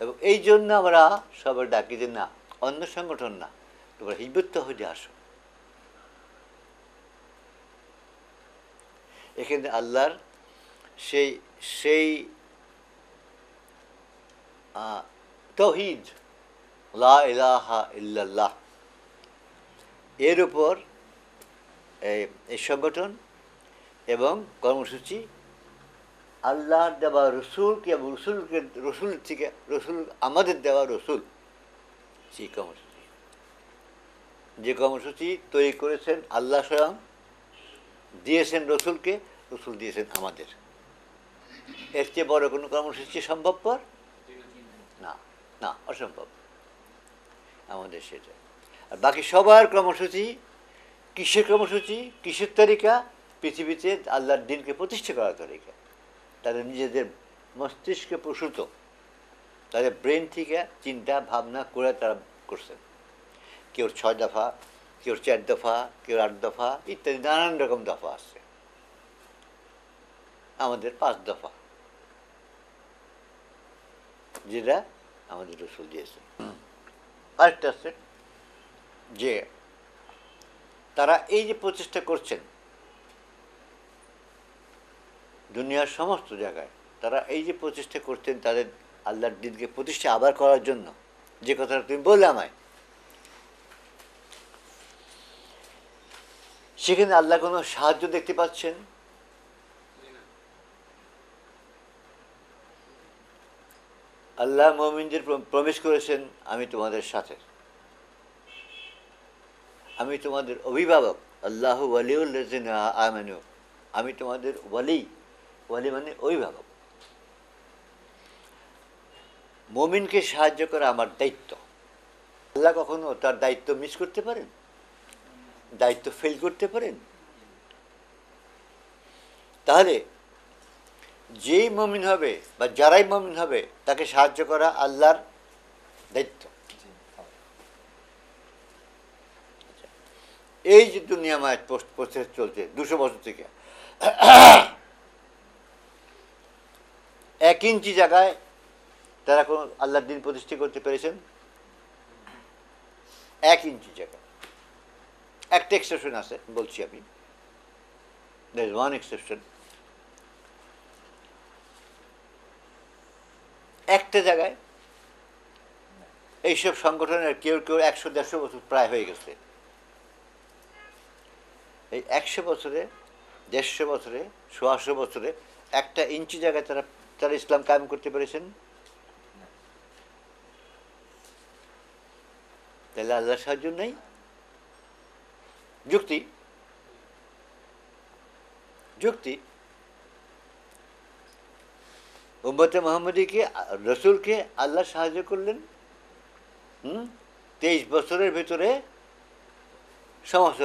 এবং এই জন্য আমরা সবাই ডাকি যে না, অন্য সংগঠন না, তোমরা হিজবুত তৌহিদে আসো। এখানে আল্লাহর সেই তৌহিদ, লা ইলাহা ইল্লাল্লাহ, এর উপর এই সংগঠন এবং কর্মসূচি আল্লাহর দেওয়া রসুলকে এবং রসুল থেকে আমাদের দেওয়া রসুল, সেই কর্মসূচি, যে কর্মসূচি তৈরি করেছেন আল্লাহ স্বয়ং, দিয়েছেন রসুলকে, রসুল দিয়েছেন আমাদের। এর চেয়ে বড় কোনো কর্মসূচি সম্ভবপর না, না, অসম্ভব আমাদের সেটা। আর বাকি সবার কর্মসূচি কিসের কর্মসূচি, কিসের তরিকা? পৃথিবীতে আল্লাহর দিনকে প্রতিষ্ঠা করার তরিকা। তাদের নিজেদের মস্তিষ্কে প্রসূত, তাদের ব্রেন থেকে চিন্তা ভাবনা করে তারা করছেন। কেউ 6 দফা, কেউ 4 দফা, কেউ 8 দফা ইত্যাদি নানান রকম দফা আছে। আমাদের 5 দফা, যেটা আমাদের রসুল দিয়েছেন। আরেকটা আছে যে তারা এই যে প্রচেষ্টা করছেন দুনিয়ার সমস্ত জায়গায়, তারা এই যে প্রচেষ্টা করছেন তাদের আল্লাহর দিনকে প্রতিষ্ঠা আবার করার জন্য, যে কথাটা তুমি বললে আমায়, সেখানে আল্লাহ কোনো সাহায্য দেখতে পাচ্ছেন? আল্লাহ মুমিনদের প্রমিস করেছেন, আমি তোমাদের সাথে, আমি তোমাদের অভিভাবক, আল্লাহ ওয়ালিউল্লাযিনা আমানু, আমি তোমাদের ওয়ালি মানে অভিভাবক। মুমিনকে সাহায্য করা আমার দায়িত্ব। আল্লাহ কখনো তার দায়িত্ব মিস করতে পারেন? দায়িত্ব ফেল করতে পারেন? তাহলে যেই মুমিন হবে বা যারাই মুমিন হবে তাকে সাহায্য করা আল্লাহর দায়িত্ব। এই যে দুনিয়া মায়ের প্রসেস চলছে 200 বছর থেকে, 1 ইঞ্চি জায়গায় তারা কোনো আল্লাহর দিন প্রতিষ্ঠা করতে পেরেছেন? 1 ইঞ্চি জায়গায়। একটা এক্সেপশন আছে, বলছি আমি, দ্যার ইজ ওয়ান এক্সেপশন। একটা জায়গায় এইসব সংগঠনের কেউ কেউ 100-150 বছর প্রায় হয়ে গেছে। এই 100 বছরে, 150 বছরে, 100 বছরে 1 ইঞ্চি জায়গায় তারা তারা ইসলাম কায়েম করতে পেরেছেন? তাহলে আল্লাহর সাহায্য নেই? যুক্তি যুক্তি উম্মতে মুহাম্মদীকে, রসুলকে আল্লাহ সাহায্য করলেন 23 বছরের ভিতরে সমস্ত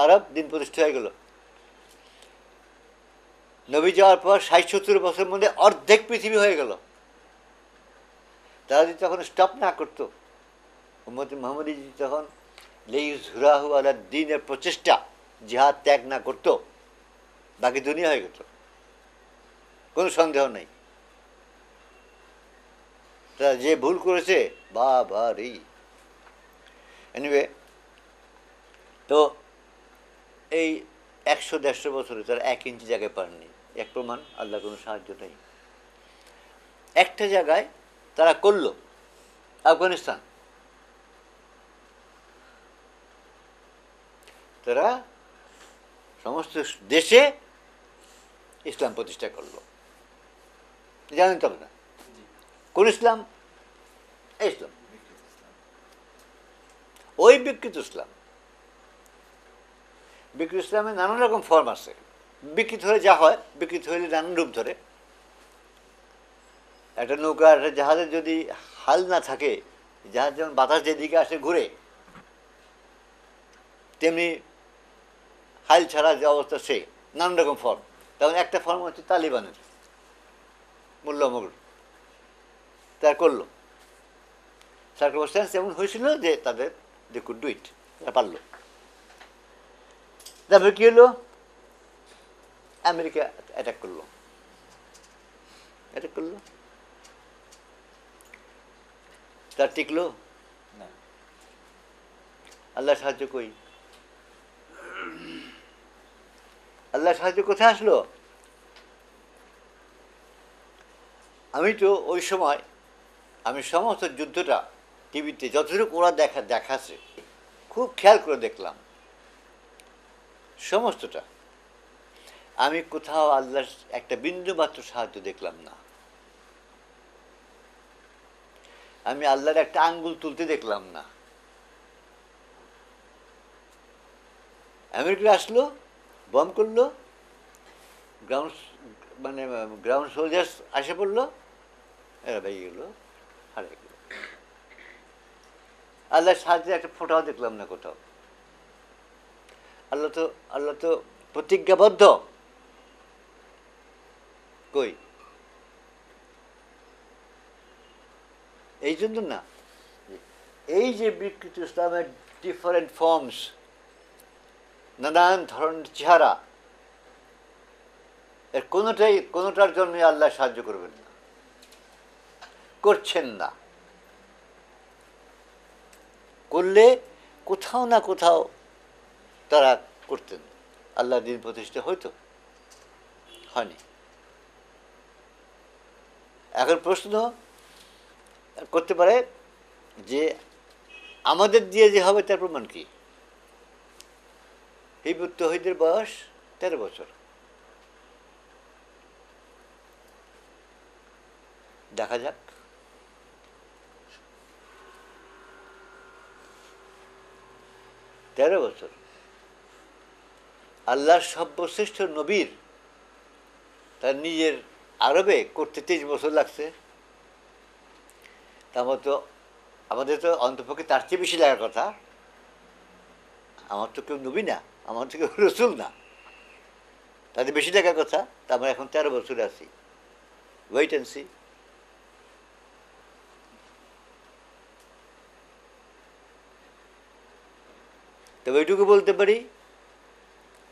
আরব দিন প্রতিষ্ঠা হয়ে গেল। নবী যাওয়ার পর 60-70 বছরের মধ্যে অর্ধেক পৃথিবী হয়ে গেল। তারা যদি তখন স্টপ না করতো, উম্মতে মুহাম্মদী যদি তখন লিইয়ুযহিরাহু আলা দ্বীনের প্রচেষ্টা, জিহাদ ত্যাগ না করতো, বাকি দুনিয়া হয়ে গেল, কোনো সন্দেহ নেই। তারা যে ভুল করেছে, বাবা রে। এনিওয়ে, তো এই 100-150 বছরে তারা 1 ইঞ্চি জায়গায় পাননি, এক প্রমাণ আল্লাহর কোনো সাহায্য নেই। একটা জায়গায় তারা করল, আফগানিস্তান। তারা সমস্ত দেশে ইসলাম প্রতিষ্ঠা করল। জানেন তবে না কোন ইসলাম? ইসলাম, ওই বিকৃত ইসলাম। বিকৃত ইসলামের নানান রকম ফর্ম আছে। বিকৃত হলে যা হয়, বিকৃত হইলে নানান রূপ ধরে। একটা নৌকা, একটা জাহাজের যদি হাল না থাকে, জাহাজ যেমন বাতাস যেদিকে আসে ঘুরে, তেমনি হাল ছাড়া যে অবস্থা, সে নানান রকম ফর্ম। তেমন একটা ফর্ম হচ্ছে তালিবানের, মোল্লা মগুল তার করলো। সার্কামস্ট্যান্স এমন হয়েছিল যে তাদের দে কুড ডু ইট, তারা পারল। তারপরে কী হলো? আমেরিকা অ্যাটাক করলো। তার টিকলো না। আল্লাহ সাহায্য কই? আল্লাহ সাহায্য কোথায় আসলো? আমি তো ওই সময়, আমি সমস্ত যুদ্ধটা টিভিতে যতটুকু ওরা দেখাচ্ছে খুব খেয়াল করে দেখলাম সমস্তটা। আমি কোথাও আল্লাহর একটা বিন্দু মাত্র সাহায্য দেখলাম না। আমি আল্লাহর একটা আঙ্গুল তুলতে দেখলাম না। আমেরিকা আসলো, বম করলো, গ্রাউন্ড সোলজার্স আসে পড়লো, এরা ভেঙে গেলো, হারিয়ে গেল। আল্লাহর সাহায্যে একটা ফোঁটাও দেখলাম না কোথাও। আল্লাহ তো প্রতিজ্ঞাবদ্ধ, কই? এই জন্য না, এই যে বিকৃত ইসলামের ডিফারেন্ট ফর্মস, নানান ধরনের চেহারা, এর কোনোটার জন্য আল্লাহ সাহায্য করবেন না, করছেন না। করলে কোথাও না কোথাও তারা করতেন, আল্লাহ দিন প্রতিষ্ঠা হইতো, হয়নি। এখন প্রশ্ন করতে পারে যে আমাদের দিয়ে যে হবে তার প্রমাণ কি? হিজবুত তৌহিদের বয়স 13 বছর। দেখা যাক। তেরো বছর আল্লাহর সর্বশ্রেষ্ঠ নবীর তার নিজের আরবে করতে 23 বছর লাগছে। আমাদের তো অন্তপক্ষে তার চেয়ে বেশি লাগার কথা। আমার তো কেউ নবী না, আমার তো কেউ রসুল না, তাদের বেশি লাগার কথা। তা আমরা এখন 13 বছরে আছি। Wait and see. তবে এইটুকু বলতে পারি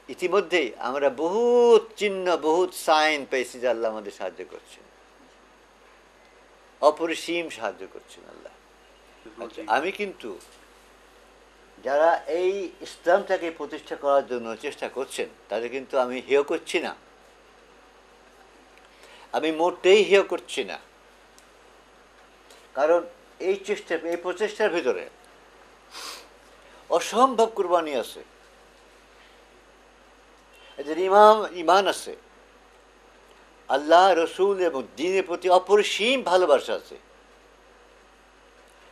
ইতিমধ্যেই আমরা বহুত চিহ্ন, বহুত সাইন পেয়েছি যে আল্লাহ আমাদের সাহায্য করছেন, অপরিসীম সাহায্য করছেন আল্লাহ। আচ্ছা, আমি কিন্তু যারা এই ইসলামটাকে প্রতিষ্ঠা করার জন্য চেষ্টা করছেন তাদের কিন্তু আমি হেয় করছি না, আমি মোটেই হেয় করছি না। কারণ এই প্রচেষ্টার ভিতরে অসম্ভব কুরবানি আছে, এদের ইমান আছে, আল্লাহ, রসুল এবং দ্বীনের প্রতি অপরিসীম ভালোবাসা আছে,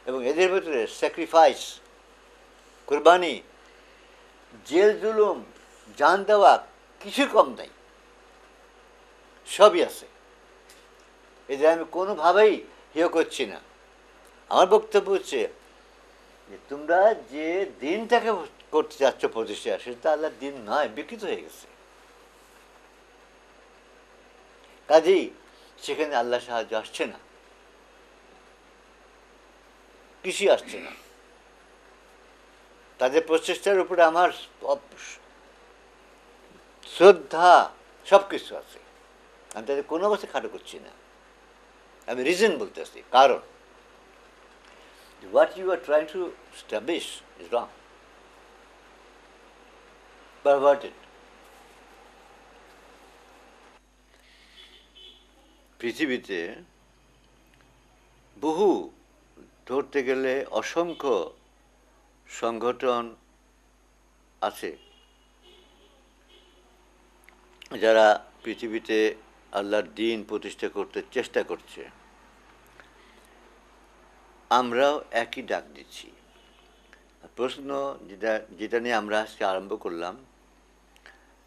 এবং এদের ভিতরে স্যাক্রিফাইস, কুরবানি, জেল জুলুম, জান দেওয়া কিছু কম নাই, সবই আছে। এদের আমি কোনোভাবেই হেয় করছি না। আমার বক্তব্য হচ্ছে যে তোমরা যে দিনটাকে করতে যাচ্ছ প্রতিষ্ঠা, সেটা আল্লাহর দিন নয়, বিকৃত হয়ে গেছে। কাজেই সেখানে আল্লাহ সাহায্য আসছে না, কিছুই আসছে না। তাদের প্রচেষ্টার উপরে আমার শ্রদ্ধা সব কিছু আছে, আমি তাদের কোনো অবস্থা খাটো করছি না। আমি রিজন বলতেছি, কারণ what you are trying to establish is wrong, perverted. পৃথিবীতে বহু, ধরতে গেলে অসংখ্য সংগঠন আছে যারা পৃথিবীতে আল্লাহর দ্বীন প্রতিষ্ঠা করতে চেষ্টা করছে। আমরাও একই ডাক দিচ্ছি। প্রশ্ন যেটা নিয়ে আমরা আজকে আরম্ভ করলাম,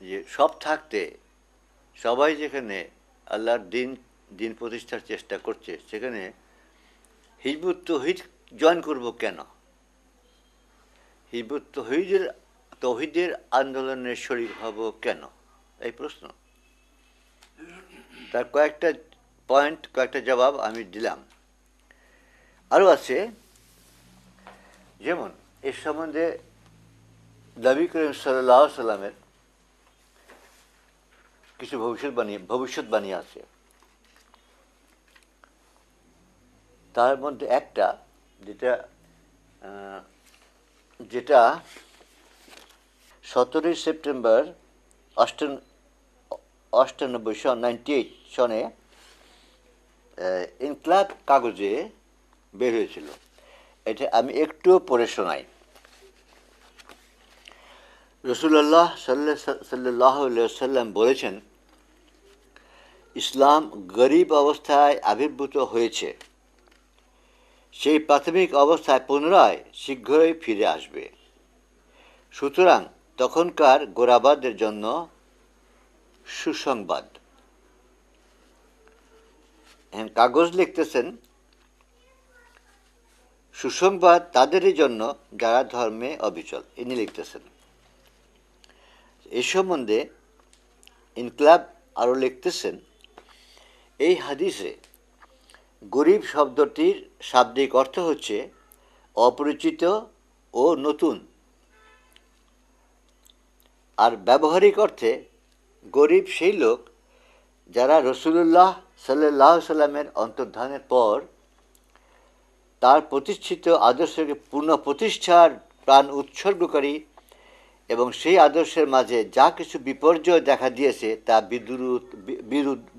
যে সব থাকতে সবাই যেখানে আল্লাহর দিন প্রতিষ্ঠার চেষ্টা করছে, সেখানে হিজবুত তৌহিদ জয়েন করব কেন? হিজবুত তৌহিদের আন্দোলনের শরীক হব কেন? এই প্রশ্ন। তার কয়েকটা পয়েন্ট, কয়েকটা জবাব আমি দিলাম। আরও আছে, যেমন এর সম্বন্ধে নবী করিম সাল্লাল্লাহু আলাইহি সাল্লামের কিছু ভবিষ্যৎবাণী আছে। তার মধ্যে একটা, যেটা 17 সেপ্টেম্বর 98 সনে ইনকলাব কাগজে বের হয়েছিল। এটা আমি একটু পড়ে শোনাই। রাসূলুল্লাহ সাল্লাল্লাহু আলাইহি ওয়াসাল্লাম বলেছেন, ইসলাম গরীব অবস্থায় আবির্ভূত হয়েছে, সেই প্রাথমিক অবস্থায় পুনরায় শীঘ্রই ফিরে আসবে। সুতরাং তখনকার গোঁড়াবাদের জন্য সুসংবাদ। কাগজ লিখতেছেন, সুসংবাদ তাদেরই জন্য যারা ধর্মে অবিচল। ইনি লিখতেছেন। এ সম্বন্ধে ইনকলাব আরও লিখতেছেন, এই হাদিসে গরীব শব্দটির শাব্দিক অর্থ হচ্ছে অপরিচিত ও নতুন, আর ব্যবহারিক অর্থে গরীব সেই লোক যারা রাসূলুল্লাহ সাল্লাল্লাহু আলাইহি সাল্লামের অন্তর্ধানের পর তার প্রতিষ্ঠিত আদর্শকে পুনঃপ্রতিষ্ঠার প্রাণ উৎসর্গকারী এবং সেই আদর্শের মাঝে যা কিছু বিপর্যয় দেখা দিয়েছে তা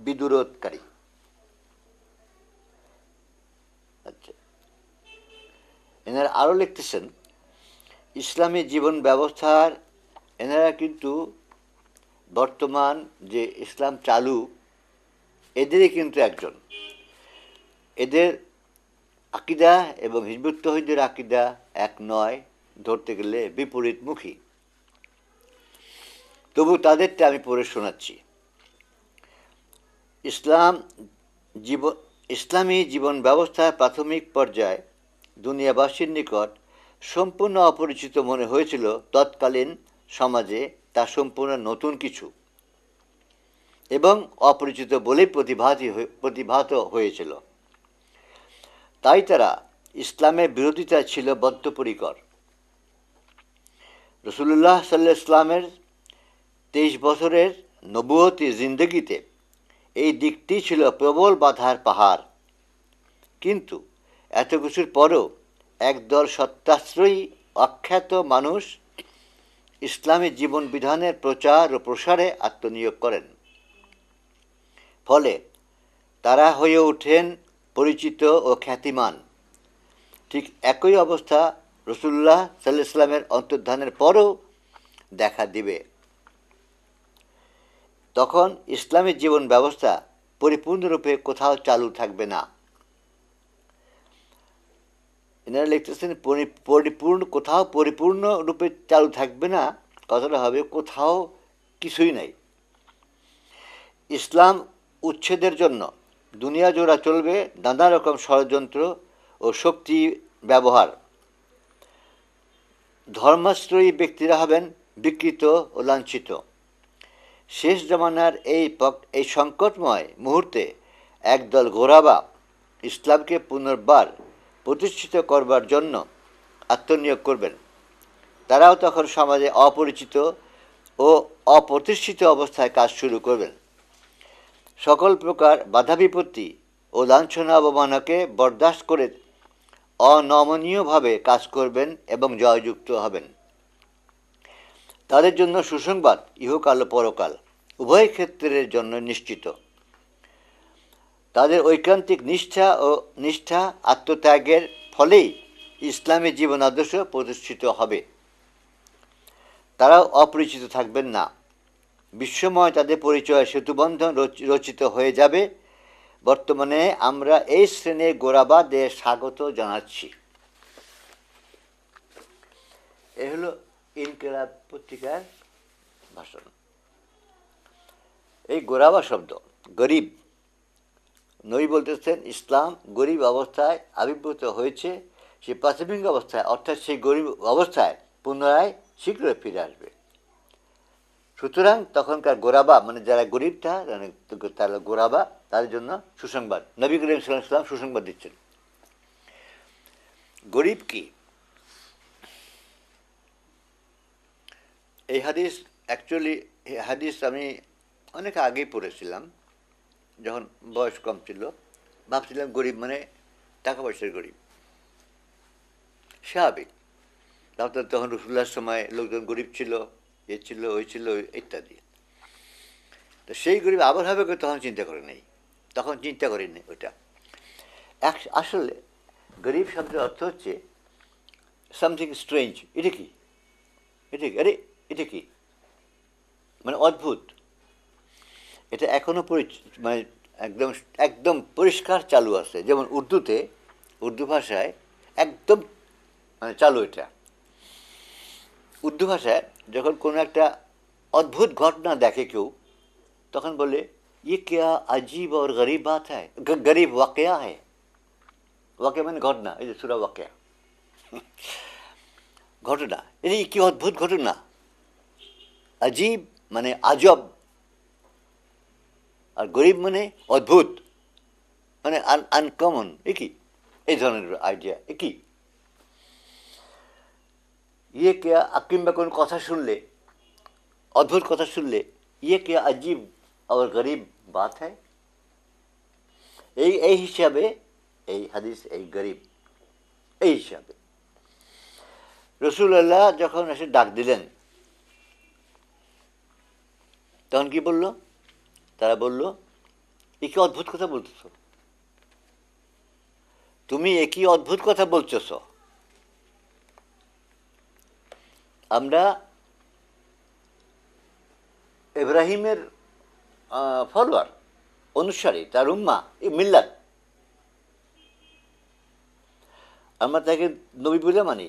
বিদুরোধকারী। আচ্ছা, এনারা আরও লিখতেছেন, ইসলামী জীবন ব্যবস্থার এনারা কিন্তু বর্তমান যে ইসলাম চালু, এদেরই কিন্তু একজন। এদের আকিদা এবং হিজবুত তৌহিদের আকিদা এক নয়, ধরতে গেলে বিপরীতমুখী। তবু তাদেরটা আমি পড়ে শোনাচ্ছি। ইসলামী জীবন ব্যবস্থার প্রাথমিক পর্যায়ে দুনিয়াবাসীর নিকট সম্পূর্ণ অপরিচিত মনে হয়েছিল। তৎকালীন সমাজে তা সম্পূর্ণ নতুন কিছু এবং অপরিচিত বলেই প্রতিভাত হয়েছিল। তাই তারা ইসলামের বিরোধিতা ছিল বদ্ধপরিকর। রাসূলুল্লাহ সাল্লাল্লাহু আলাইহি ওয়াসাল্লামের 23 বছরের নবুয়তি জিন্দগিতে এই দিকটি ছিল প্রবল বাধার পাহাড়। কিন্তু এত কিছুর পরও একদল সত্যাশ্রয়ী অখ্যাত মানুষ ইসলামী জীবন বিধানের প্রচার ও প্রসারে আত্মনিয়োগ করেন। ফলে তারা হয়ে ওঠেন পরিচিত ও খ্যাতিমান। ঠিক একই অবস্থা রসুল্লাহ সাল্লাল্লাহু আলাইহি ওয়াসাল্লামের অন্তর্ধানের পরও দেখা দিবে। তখন ইসলামী জীবন ব্যবস্থা পরিপূর্ণরূপে কোথাও চালু থাকবে না। এনারা লিখতেছেন কোথাও পরিপূর্ণরূপে চালু থাকবে না, কথাটা হবে কোথাও কিছুই নাই। ইসলাম উচ্ছেদের জন্য দুনিয়া জোড়া চলবে নানা রকম ষড়যন্ত্র ও শক্তি ব্যবহার। ধর্মাশ্রয়ী ব্যক্তিরা হবেন বিকৃত ও লাঞ্ছিত। শেষ জমানার এই সংকটময় মুহূর্তে একদল গোরাবা ইসলামকে পুনর্বার প্রতিষ্ঠিত করবার জন্য আত্মনিয়োগ করবেন। তারাও তখন সমাজে অপরিচিত ও অপ্রতিষ্ঠিত অবস্থায় কাজ শুরু করবেন। সকল প্রকার বাধা বিপত্তি ও লাঞ্ছনা অবমাননাকে বরদাস্ত করে অনমনীয়ভাবে কাজ করবেন এবং জয়যুক্ত হবেন। তাদের জন্য সুসংবাদ ইহকাল ও পরকাল উভয় ক্ষেত্রের জন্য নিশ্চিত। তাদের ঐকান্তিক নিষ্ঠা আত্মত্যাগের ফলেই ইসলামী জীবন আদর্শ প্রতিষ্ঠিত হবে। তারাও অপরিচিত থাকবেন না। বিশ্বময় তাদের পরিচয় সেতুবন্ধন রচিত হয়ে যাবে। বর্তমানে আমরা এই শ্রেণীর গোরাবাদের স্বাগত জানাচ্ছি। এ হলো ইনকিলাব পত্রিকার ভাষণ। এই গোরাবা শব্দ গরিব, নবী বলতেছেন ইসলাম গরিব অবস্থায় আবির্ভূত হয়েছে। সে প্রাথমিক অবস্থায় অর্থাৎ সেই গরিব অবস্থায় পুনরায় শীঘ্রই ফিরে আসবে। সুতরাং তখনকার গোরাবা মানে যারা গরিবটা তারা গোরাবা, তাদের জন্য সুসংবাদ। নবী করিম সাল্লাল্লাহু আলাইহি ওয়াসাল্লাম সুসংবাদ দিচ্ছেন। গরিব কি? এই হাদিস আমি অনেক আগেই পড়েছিলাম, যখন বয়স কম ছিল। ভাবছিলাম গরিব মানে টাকা পয়সার গরিব, স্বাভাবিক। তখন রসুল্লাহর সময় লোকজন গরিব ছিল, এ ছিল ওই ছিল ইত্যাদি। তো সেই গরিব আবার হবে তখন চিন্তা করে নেই, ওইটা। আসলে গরিব শব্দের অর্থ হচ্ছে সামথিং স্ট্রেঞ্জ। এটা কি? এটা কি মানে অদ্ভুত। এটা এখনো মানে একদম পরিষ্কার চালু আছে। যেমন উর্দু ভাষায় একদম মানে চালু। এটা উর্দু ভাষায় যখন কোনো একটা অদ্ভুত ঘটনা দেখে কেউ, তখন বলে ये क्या अजीब और गरीब बात है, गरीब वाकया है। वाकया মানে ঘটনা, এই যে সূরা ওয়াকিয়া, ঘটনা। এই কি অদ্ভুত ঘটনা। अजीब মানে আজব, আর গরিব মানে অদ্ভুত, মানে আনকমন। এই ধরনের আইডিয়া। কি ইয়ে কে কিংবা কোনো কথা শুনলে, অদ্ভুত কথা শুনলে, ইয়ে কে अजीब और गरीब बात है। এই হিসাবে এই হাদিস, এই গরিব এই হিসাবে রসুল্লাহ যখন এসে ডাক দিলেন, তখন কি বলল? তারা বলল, কি অদ্ভুত কথা বলতেছ তুমি, কি অদ্ভুত কথা বলতেছ। আমরা ইব্রাহিমের ফলোয়ার, অনুসারী, তার উম্মা, মিল্লাত। আমরা তাকে নবী বলে মানি,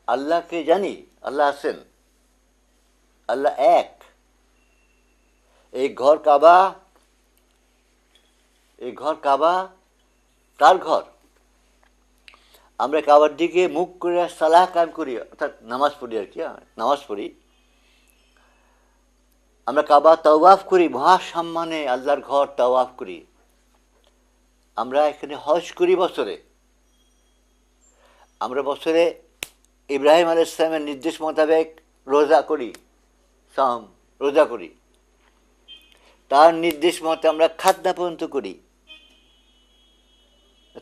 আল্লাহকে জানি, আল্লাহ আছেন, আল্লাহ এক। এই ঘর কাবা তার ঘর। আমরা কাবার দিকে মুখ করে সালাহ কায়েম করি, অর্থাৎ নামাজ পড়ি আর কি, নামাজ পড়ি। আমরা কাবা তাওয়াফ করি, মহাসম্মানে আল্লাহর ঘর তাওয়াফ করি। আমরা এখানে হজ করি বছরে। আমরা বছরে ইব্রাহিম আলাইহিস সালামের নির্দেশ মোতাবেক রোজা করি, সাম, রোজা করি, তার নির্দেশ মতে আমরা খাতনা পর্যন্ত করি।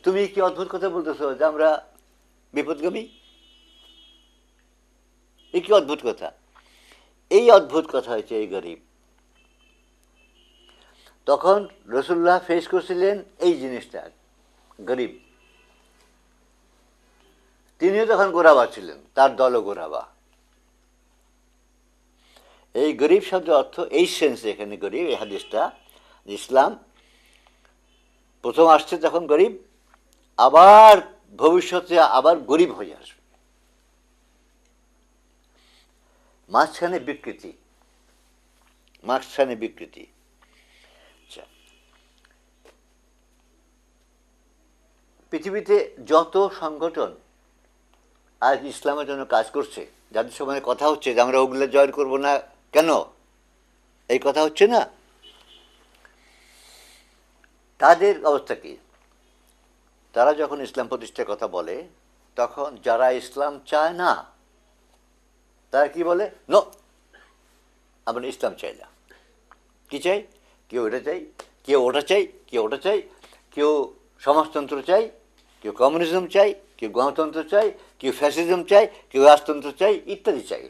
তুমি কি অদ্ভুত কথা বলতেছো যে আমরা বিপদগামী? এই কি অদ্ভুত কথা? এই অদ্ভুত কথা হয়েছে এই গরিব। তখন রসুল্লাহ ফেস করছিলেন এই জিনিসটা, গরিব। তিনিও তখন গোরাবা ছিলেন, তার দলও গোরাবা। এই গরিব শব্দের অর্থ এই সেন্সে এখানে গরিব, এই হাদিসটা ইসলাম প্রথম আসছে তখন গরিব, আবার ভবিষ্যতে আবার গরিব হয়ে আসবে। মাঝখানে বিকৃতি, মাঝখানে বিকৃতি। আচ্ছা, পৃথিবীতে যত সংগঠন আজ ইসলামের জন্য কাজ করছে, যাদের সঙ্গে কথা হচ্ছে যে আমরা ওগুলো জয়েন করবো না, কেন এই কথা হচ্ছে না, তাদের অবস্থা কি? তারা যখন ইসলাম প্রতিষ্ঠার কথা বলে, তখন যারা ইসলাম চায় না তারা কি বলে? নো, আমরা ইসলাম চাই না। কি চাই? কেউ এটা চাই, কেউ ওটা চাই, কেউ ওটা চাই, কেউ সমাজতন্ত্র চাই, কেউ কমিউনিজম চাই, কেউ গণতন্ত্র চাই, কেউ ফ্যাসিজম চাই, কেউ রাজতন্ত্র চাই, ইত্যাদি চাই।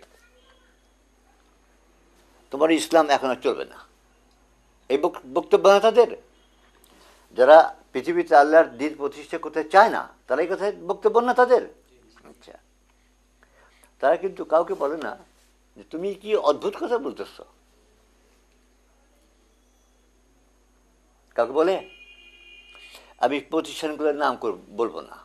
তোমার ইসলাম এখন আর চলবে না, এই বক্তব্য না তাদের। যারা পৃথিবীতে আল্লাহর দিন প্রতিষ্ঠা করতে চায় না, তারা এই কথায় বক্তব্য না তাদের। আচ্ছা, তারা কিন্তু কাউকে বলে না যে তুমি কি অদ্ভুত কথা বলতেছ। কাউকে বলে? আমি প্রতিষ্ঠানগুলোর নাম বলবো না,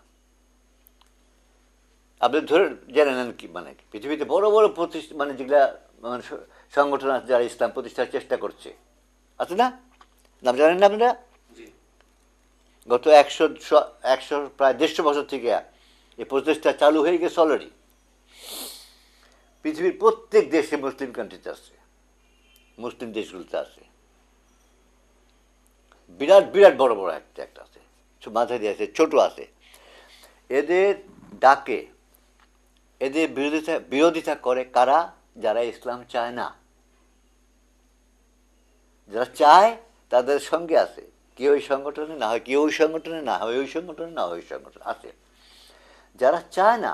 আপনি ধরে জেনে নেন কি মানে পৃথিবীতে বড় বড় প্রতিষ্ঠান, মানে যেগুলা মানে সংগঠন আছে যারা ইসলাম প্রতিষ্ঠার চেষ্টা করছে, আছে না? নাম জানেন না আপনারা? গত 100 প্রায় 150 বছর থেকে এই প্রচেষ্টা চালু হয়ে গেছে অলরেডি। পৃথিবীর প্রত্যেক দেশে মুসলিম কান্ট্রিতে আছে, মুসলিম দেশগুলোতে আছে, বিরাট বিরাট বড় বড় একটা আছে, মাঝারি আছে, ছোট আছে। এদের ডাকে, এদের বিরোধিতা করে কারা? যারা ইসলাম চায় না। যারা চায় তাদের সঙ্গে আছে, কেউ ওই সংগঠনে না হয়, কেউ ওই সংগঠনে না হয়, ওই সংগঠনে না হয়, ওই সংগঠন আছে। যারা চায় না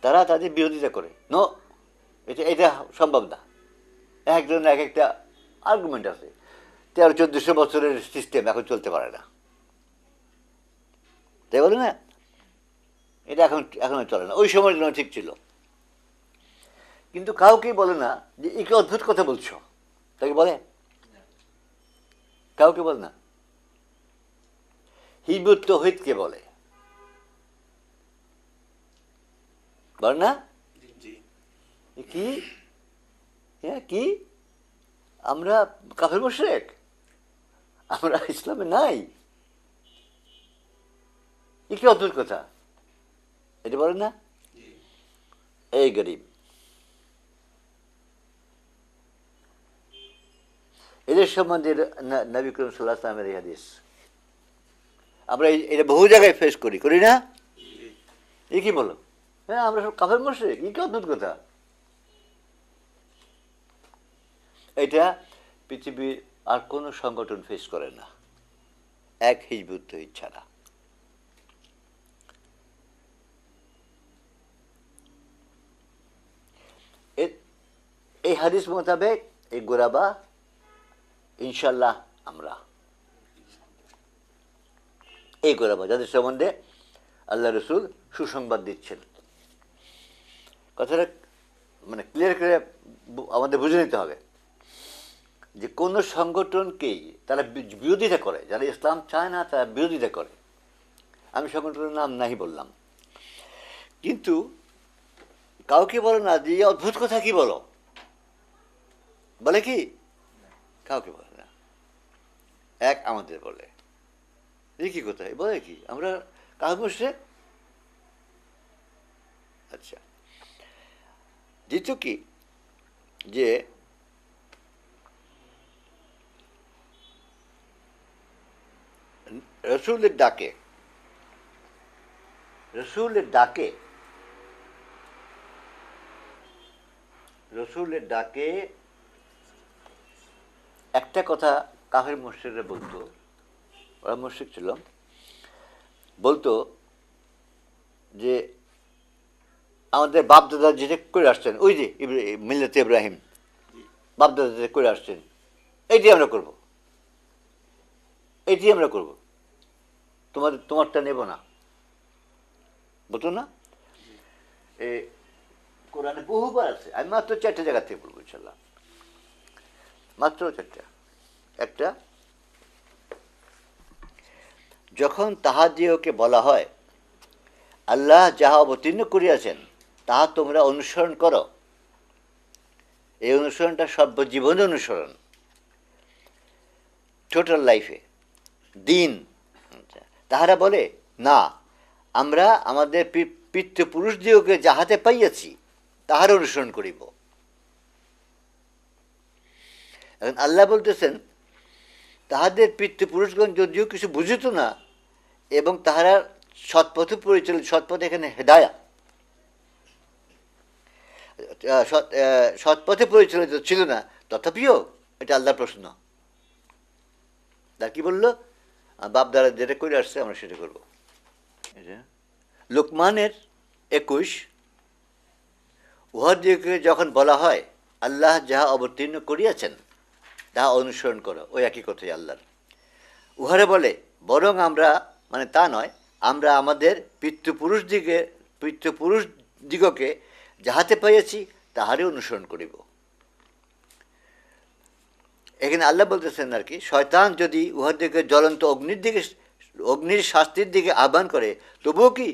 তারা তাদের বিরোধিতা করে, নো, এটা সম্ভব না। একজনের এক একটা আর্গুমেন্ট আছে। 1300-1400 বছরের সিস্টেম এখন চলতে পারে না, তাই বলে না? এটা এখন চলে না, ওই সময়ের জন্য ঠিক ছিল। কিন্তু কাউকেই বলে না যে এই কি অদ্ভুত কথা বলছো, তাকে বলে? কাউকে বলে না। হিজবুত তৌহিদকে বলে, বলে না? কি? হ্যাঁ, কি আমরা কাফের মুশরিক, আমরা ইসলামে নাই, এ কি অদ্ভুত কথা, এটা বলেন না? এই গরিব, এদের সম্বন্ধে নবী করিম সাল্লাল্লাহু আলাইহি ওয়াসাল্লামের এই হাদিস আমরা এটা বহু জায়গায় ফেস করি না? এ কি বলো? হ্যাঁ, আমরা সব কাফের মুশরিক, এ কি অদ্ভুত কথা। এটা পৃথিবীর আর কোনো সংগঠন ফেস করে না, এক হিজবুত তৌহিদ ছাড়া। এই হাদিস মোতাবেক এই গোরাবা ইনশাল্লাহ আমরা এই গোরাবা যাদের সম্বন্ধে আল্লাহ রসুল সুসংবাদ দিচ্ছেন, কথাটা মানে ক্লিয়ার করে আমাদের বুঝে নিতে হবে যে কোনো সংগঠনকেই তারা বিরোধিতা করে, যারা ইসলাম চায় না তারা বিরোধিতা করে। আমি সংগঠনের নাম নাই বললাম, কিন্তু কাউকে বলে না যে এই অদ্ভুত কথা কি বলো, বলে কি? কাউকে বলে না। এক আমাদের বলে এই কি কোথায় বলে কি আমরা কাফের মুশরিক। আচ্ছা, দ্বিতীয় কি যে রসুলের ডাকে, রসুলের ডাকে একটা কথা কাফের মুশরিকরা বলতো, ওরা মুশরিক ছিল, বলতো যে আমাদের বাপদাদা যেটা করে আসছেন, ওই যে মিল্লাতে ইব্রাহিম, বাপদাদা যেটা করে আসছেন, এইটাই আমরা করব, এইটাই আমরা করব, তোমারটা নেব না, বলতো না? এ কোরআনে বহুবার আছে, আমি মাত্র 4টে জায়গা থেকে বলবো ইনশাল্লাহ, মাত্র 4টা। একটা, যখন তাহাদিওকে বলা হয় আল্লাহ যাহা অবতীর্ণ করিয়াছেন তাহা তোমরা অনুসরণ করো, এই অনুসরণটা সর্বজীবন অনুসরণ, টোটাল লাইফে, দিন। তাহারা বলে না, আমরা আমাদের পিতৃপুরুষদিওকে যাহাতে পাইয়াছি তাহার অনুসরণ করিব। এখন আল্লাহ বলতেছেন তাহাদের পিতৃপুরুষগণ যদিও কিছু বুঝিত না এবং তাহারা সৎপথে পরিচালিত, সৎপথ এখানে হেদায়া, সৎপথে পরিচালিত ছিল না, তথাপিও এটা আল্লাহর প্রশ্ন। তার কি বললো? বাপ দ্বারা যেটা করে আসছে আমরা সেটা করবো। লোকমানের 21, উহাদিকে যখন বলা হয় আল্লাহ যাহা অবতীর্ণ করিয়াছেন তাহা অনুসরণ করো, ওই একই কথাই আল্লাহর। উহারে বলে বরং আমরা, মানে তা নয়, আমরা আমাদের পিতৃপুরুষ দিগকে যাহাতে পাইয়াছি তাহারই অনুসরণ করিব। এখানে আল্লাহ বলতেছেন আর কি, শয়তান যদি উহাদেরকে জ্বলন্ত অগ্নির শাস্তির দিকে আহ্বান করে তবুও কি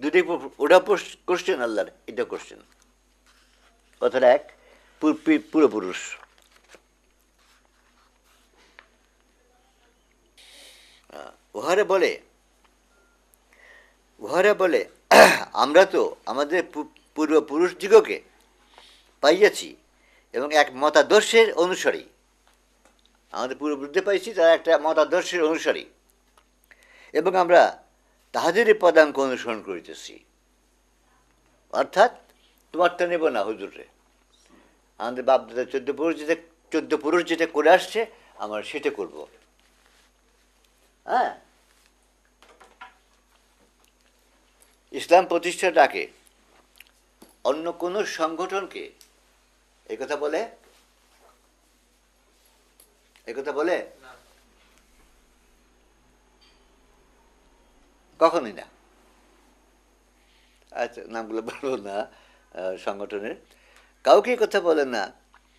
দুটোই, ওটা কোশ্চেন আল্লাহর, এটা কোশ্চেন। কথাটা এক, পূর্বপুরুষ। উহারে বলে আমরা তো আমাদের পূর্বপুরুষদিগকে পাইয়াছি এবং এক মতাদর্শের অনুসারী, আমাদের পূর্বপুরুষদের পাইছি তারা একটা মতাদর্শের অনুসারী, এবং আমরা তাহাদেরই পদাঙ্ক অনুসরণ করিতেছি। অর্থাৎ তোমারটা নেব না হুজুরে, আমাদের বাপদাদা 14 পুরুষ যেটা করে আসছে আমরা সেটা করব। হ্যাঁ, ইসলাম প্রতিষ্ঠার ডাকে অন্য কোন সংগঠনকে একথা বলে কখনই না। আচ্ছা, নামগুলো বলবো না সংগঠনের, কাউকে কথা বলে না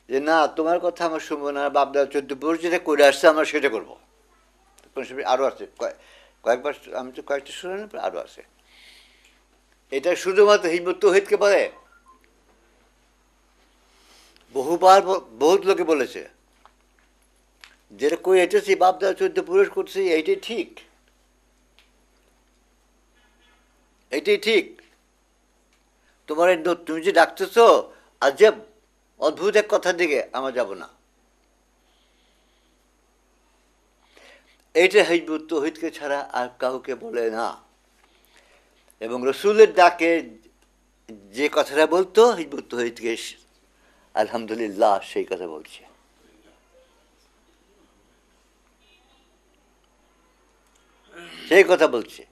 যে না তোমার কথা আমার শুনবো না, বাপদাদা 14 পুরুষ যেটা করে আসছে আমরা সেটা করবো। আরও আছে কয়েকবার, আমি তো কয়েকটা শুনে না, আরও আছে। এটা শুধুমাত্র হিজবুত তৌহিদকে বলে, বহুবার বহুত লোকে বলেছে যেটা কই এটেছি বাপদাদা 14 পুরুষ করছি, এইটাই ঠিক, এইটাই ঠিক। তোমার তুমি যে ডাকতেছ আজব অদ্ভুত এক কথার দিকে আমরা যাব না, এইটা হিজবুত তৌহিদকে ছাড়া আর কাউকে বলে না। এবং রসুলের ডাকে যে কথাটা বলতো হিজবুত তৌহিদকে, আলহামদুলিল্লাহ সেই কথা বলছে। সেই কথা বলছে,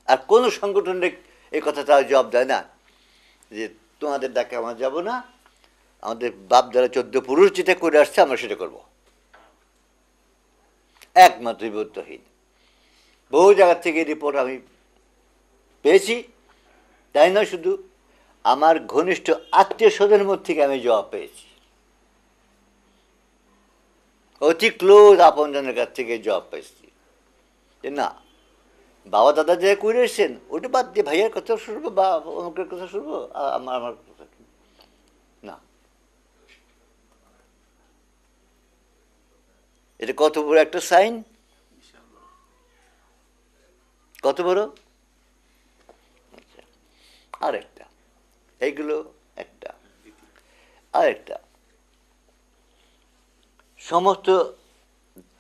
আর কোনো সংগঠনের এই কথা তারা জবাব দেয় না যে তোমাদের ডাকে আমরা যাব না, আমাদের বাপ দ্বারা 14 পুরুষ যেটা করে আসছে আমরা সেটা করব। একমাত্র হিজবুত তৌহিদ। বহু জায়গা থেকে রিপোর্ট আমি পেয়েছি, তাই নয় শুধু, আমার ঘনিষ্ঠ আত্মীয় স্বজনের মধ্যে থেকে আমি জবাব পেয়েছি, অতি ক্লোজ আপনজনের কাছ থেকে জবাব পেয়েছি যে না, বাবা দাদা যে করে এসছেন ওটা বাদ দিয়ে ভাইয়ের কথা শুনবো বা অমুকের কথা শুনবো, আমার কথা না। এটা কত বড় একটা সাইন, কত বড়। আরেকটা, এইগুলো একটা, আরেকটা, সমস্ত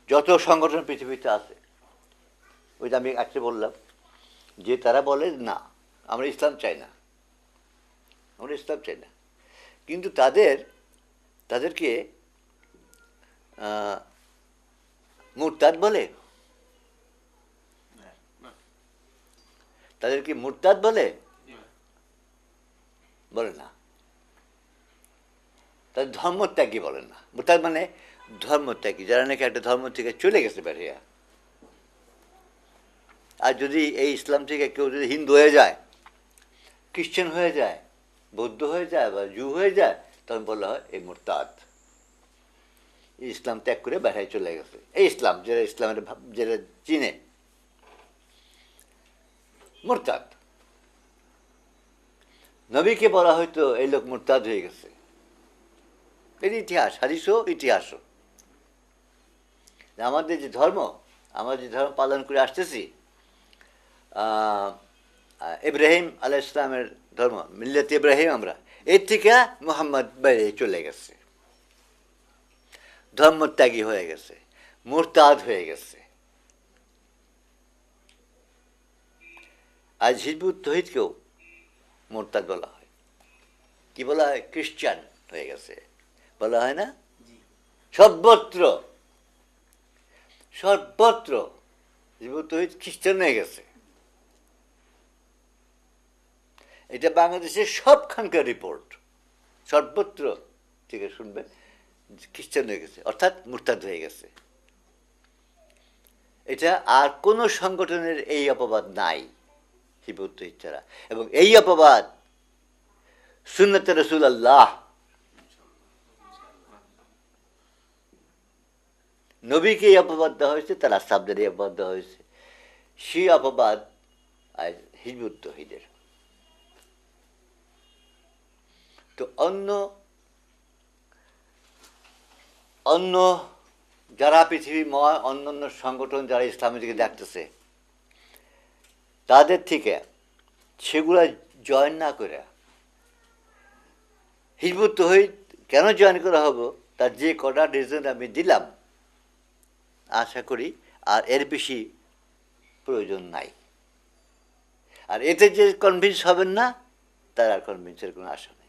যত সংগঠন পৃথিবীতে আছে, ওই যে আমি একটা বললাম যে তারা বলে না আমরা ইসলাম চাই না, আমরা ইসলাম চাই না, কিন্তু তাদেরকে মুরতাদ বলে? তাদেরকে মুরতাদ বলে? বলে না। তাদের ধর্মত্যাগী বলেন না। মুরতাদ মানে ধর্মত্যাগী, যারা নাকি একটা ধর্ম থেকে চলে গেছে বেরিয়ে। আর যদি এই ইসলাম থেকে কেউ যদি হিন্দু হয়ে যায়, খ্রিশ্চান হয়ে যায়, বৌদ্ধ হয়ে যায় বা জু হয়ে যায়, তখন বলা হয় এই মুরতাদ, ইসলাম ত্যাগ করে বেড়ায় চলে গেছে। এই ইসলাম যারা ইসলামের যারা চিনে, মুরতাদ। নবীকে বলা হয়তো এই লোক মুরতাদ হয়ে গেছে। এর ইতিহাস, হাদিসও ইতিহাসও। আমাদের যে ধর্ম, আমরা যে ধর্ম পালন করে আসতেছি, ইব্রাহিম আলাইহিস সালামের ধর্ম, মিল্লাত ইব্রাহিম, আমরা এর থেকে মুহাম্মদ বাইরে চলে গেছে, ধর্মত্যাগী হয়ে গেছে, মুরতাদ হয়ে গেছে। আজ হিজবুত তৌহিদকেও মুরতাদ বলা হয়। কি বলা হয়? খ্রিস্টান হয়ে গেছে বলা হয় না? সর্বত্র সর্বত্র হিজবুত তৌহিদ খ্রিস্টান হয়ে গেছে। এটা বাংলাদেশের সবখানকার রিপোর্ট, সর্বত্র থেকে শুনবেন খ্রিস্টান হয়ে গেছে, অর্থাৎ মুরতাদ হয়ে গেছে। এটা আর কোনো সংগঠনের এই অপবাদ নাই হিজবুত তৌহিদ ছাড়া। এবং এই অপবাদ সুন্নতে রাসূলুল্লাহ, নবীকে এই অপবাদ দেওয়া হয়েছে, তার আসহাবদের এই অপবাদ দেওয়া হয়েছে। সেই অপবাদ আজ হিজবুত তৌহিদের। তো অন্য যারা পৃথিবীময় অন্যান্য সংগঠন যারা ইসলামের দিকে দেখতেছে, তাদের থেকে সেগুলা জয়েন না করে হিজবুত তৌহিদ কেন জয়েন করা হবো, তার যে কটা রিজন আমি দিলাম, আশা করি আর এর বেশি প্রয়োজন নাই। আর এতে যে কনভিন্স হবেন না, তার আর কনভিন্সের কোনো আশা নেই।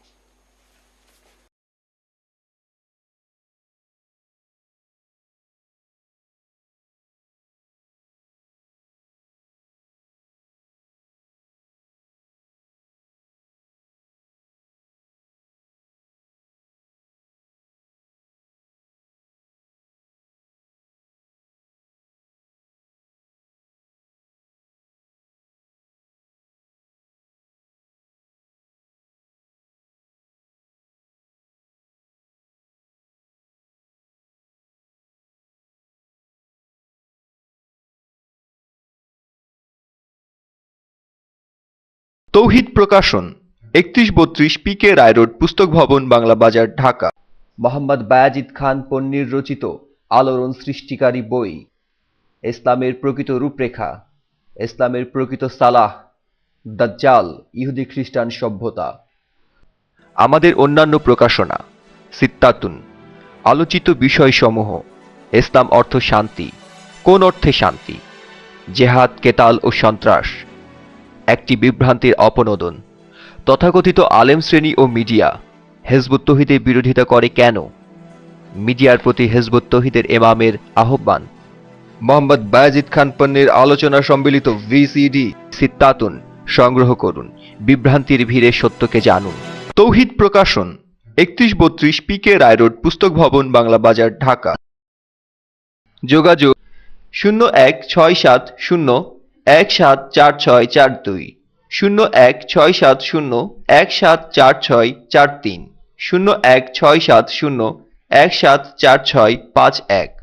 তৌহিদ প্রকাশন 3132 পি.কে. রায় রোড, পুস্তক ভবন, বাংলা বাজার, ঢাকা। মোহাম্মদ বায়াজিদ খান পন্নীর রচিত আলোড়ন সৃষ্টিকারী বই ইসলামের প্রকৃত রূপরেখা, ইসলামের প্রকৃত সালাহ, দাজ্জাল, ইহুদি খ্রিস্টান সভ্যতা। আমাদের অন্যান্য প্রকাশনা: সিত্তাতুন, আলোচিত বিষয়সমূহ: ইসলাম অর্থ শান্তি, কোন অর্থে শান্তি, জেহাদ, কেতাল ও সন্ত্রাস, একটি বিভ্রান্তির অপনোদন, তথাকথিত আলেম শ্রেণী ও মিডিয়া হিজবুত তৌহিদের বিরোধিতা করে কেন, মিডিয়ার প্রতি হিজবুত তৌহিদের ইমামের আহ্বান। মোহাম্মদ বায়াজিদ খান পন্নীর আলোচনা সম্মিলিত ভিসিডি সিত্তাতুন সংগ্রহ করুন। বিভ্রান্তির ভিড়ে সত্যকে জানুন। তৌহিদ প্রকাশন 3132 পি.কে. রায় রোড, পুস্তক ভবন, বাংলা বাজার, ঢাকা। যোগাযোগ 016701746420, 016701746443, 016701746551।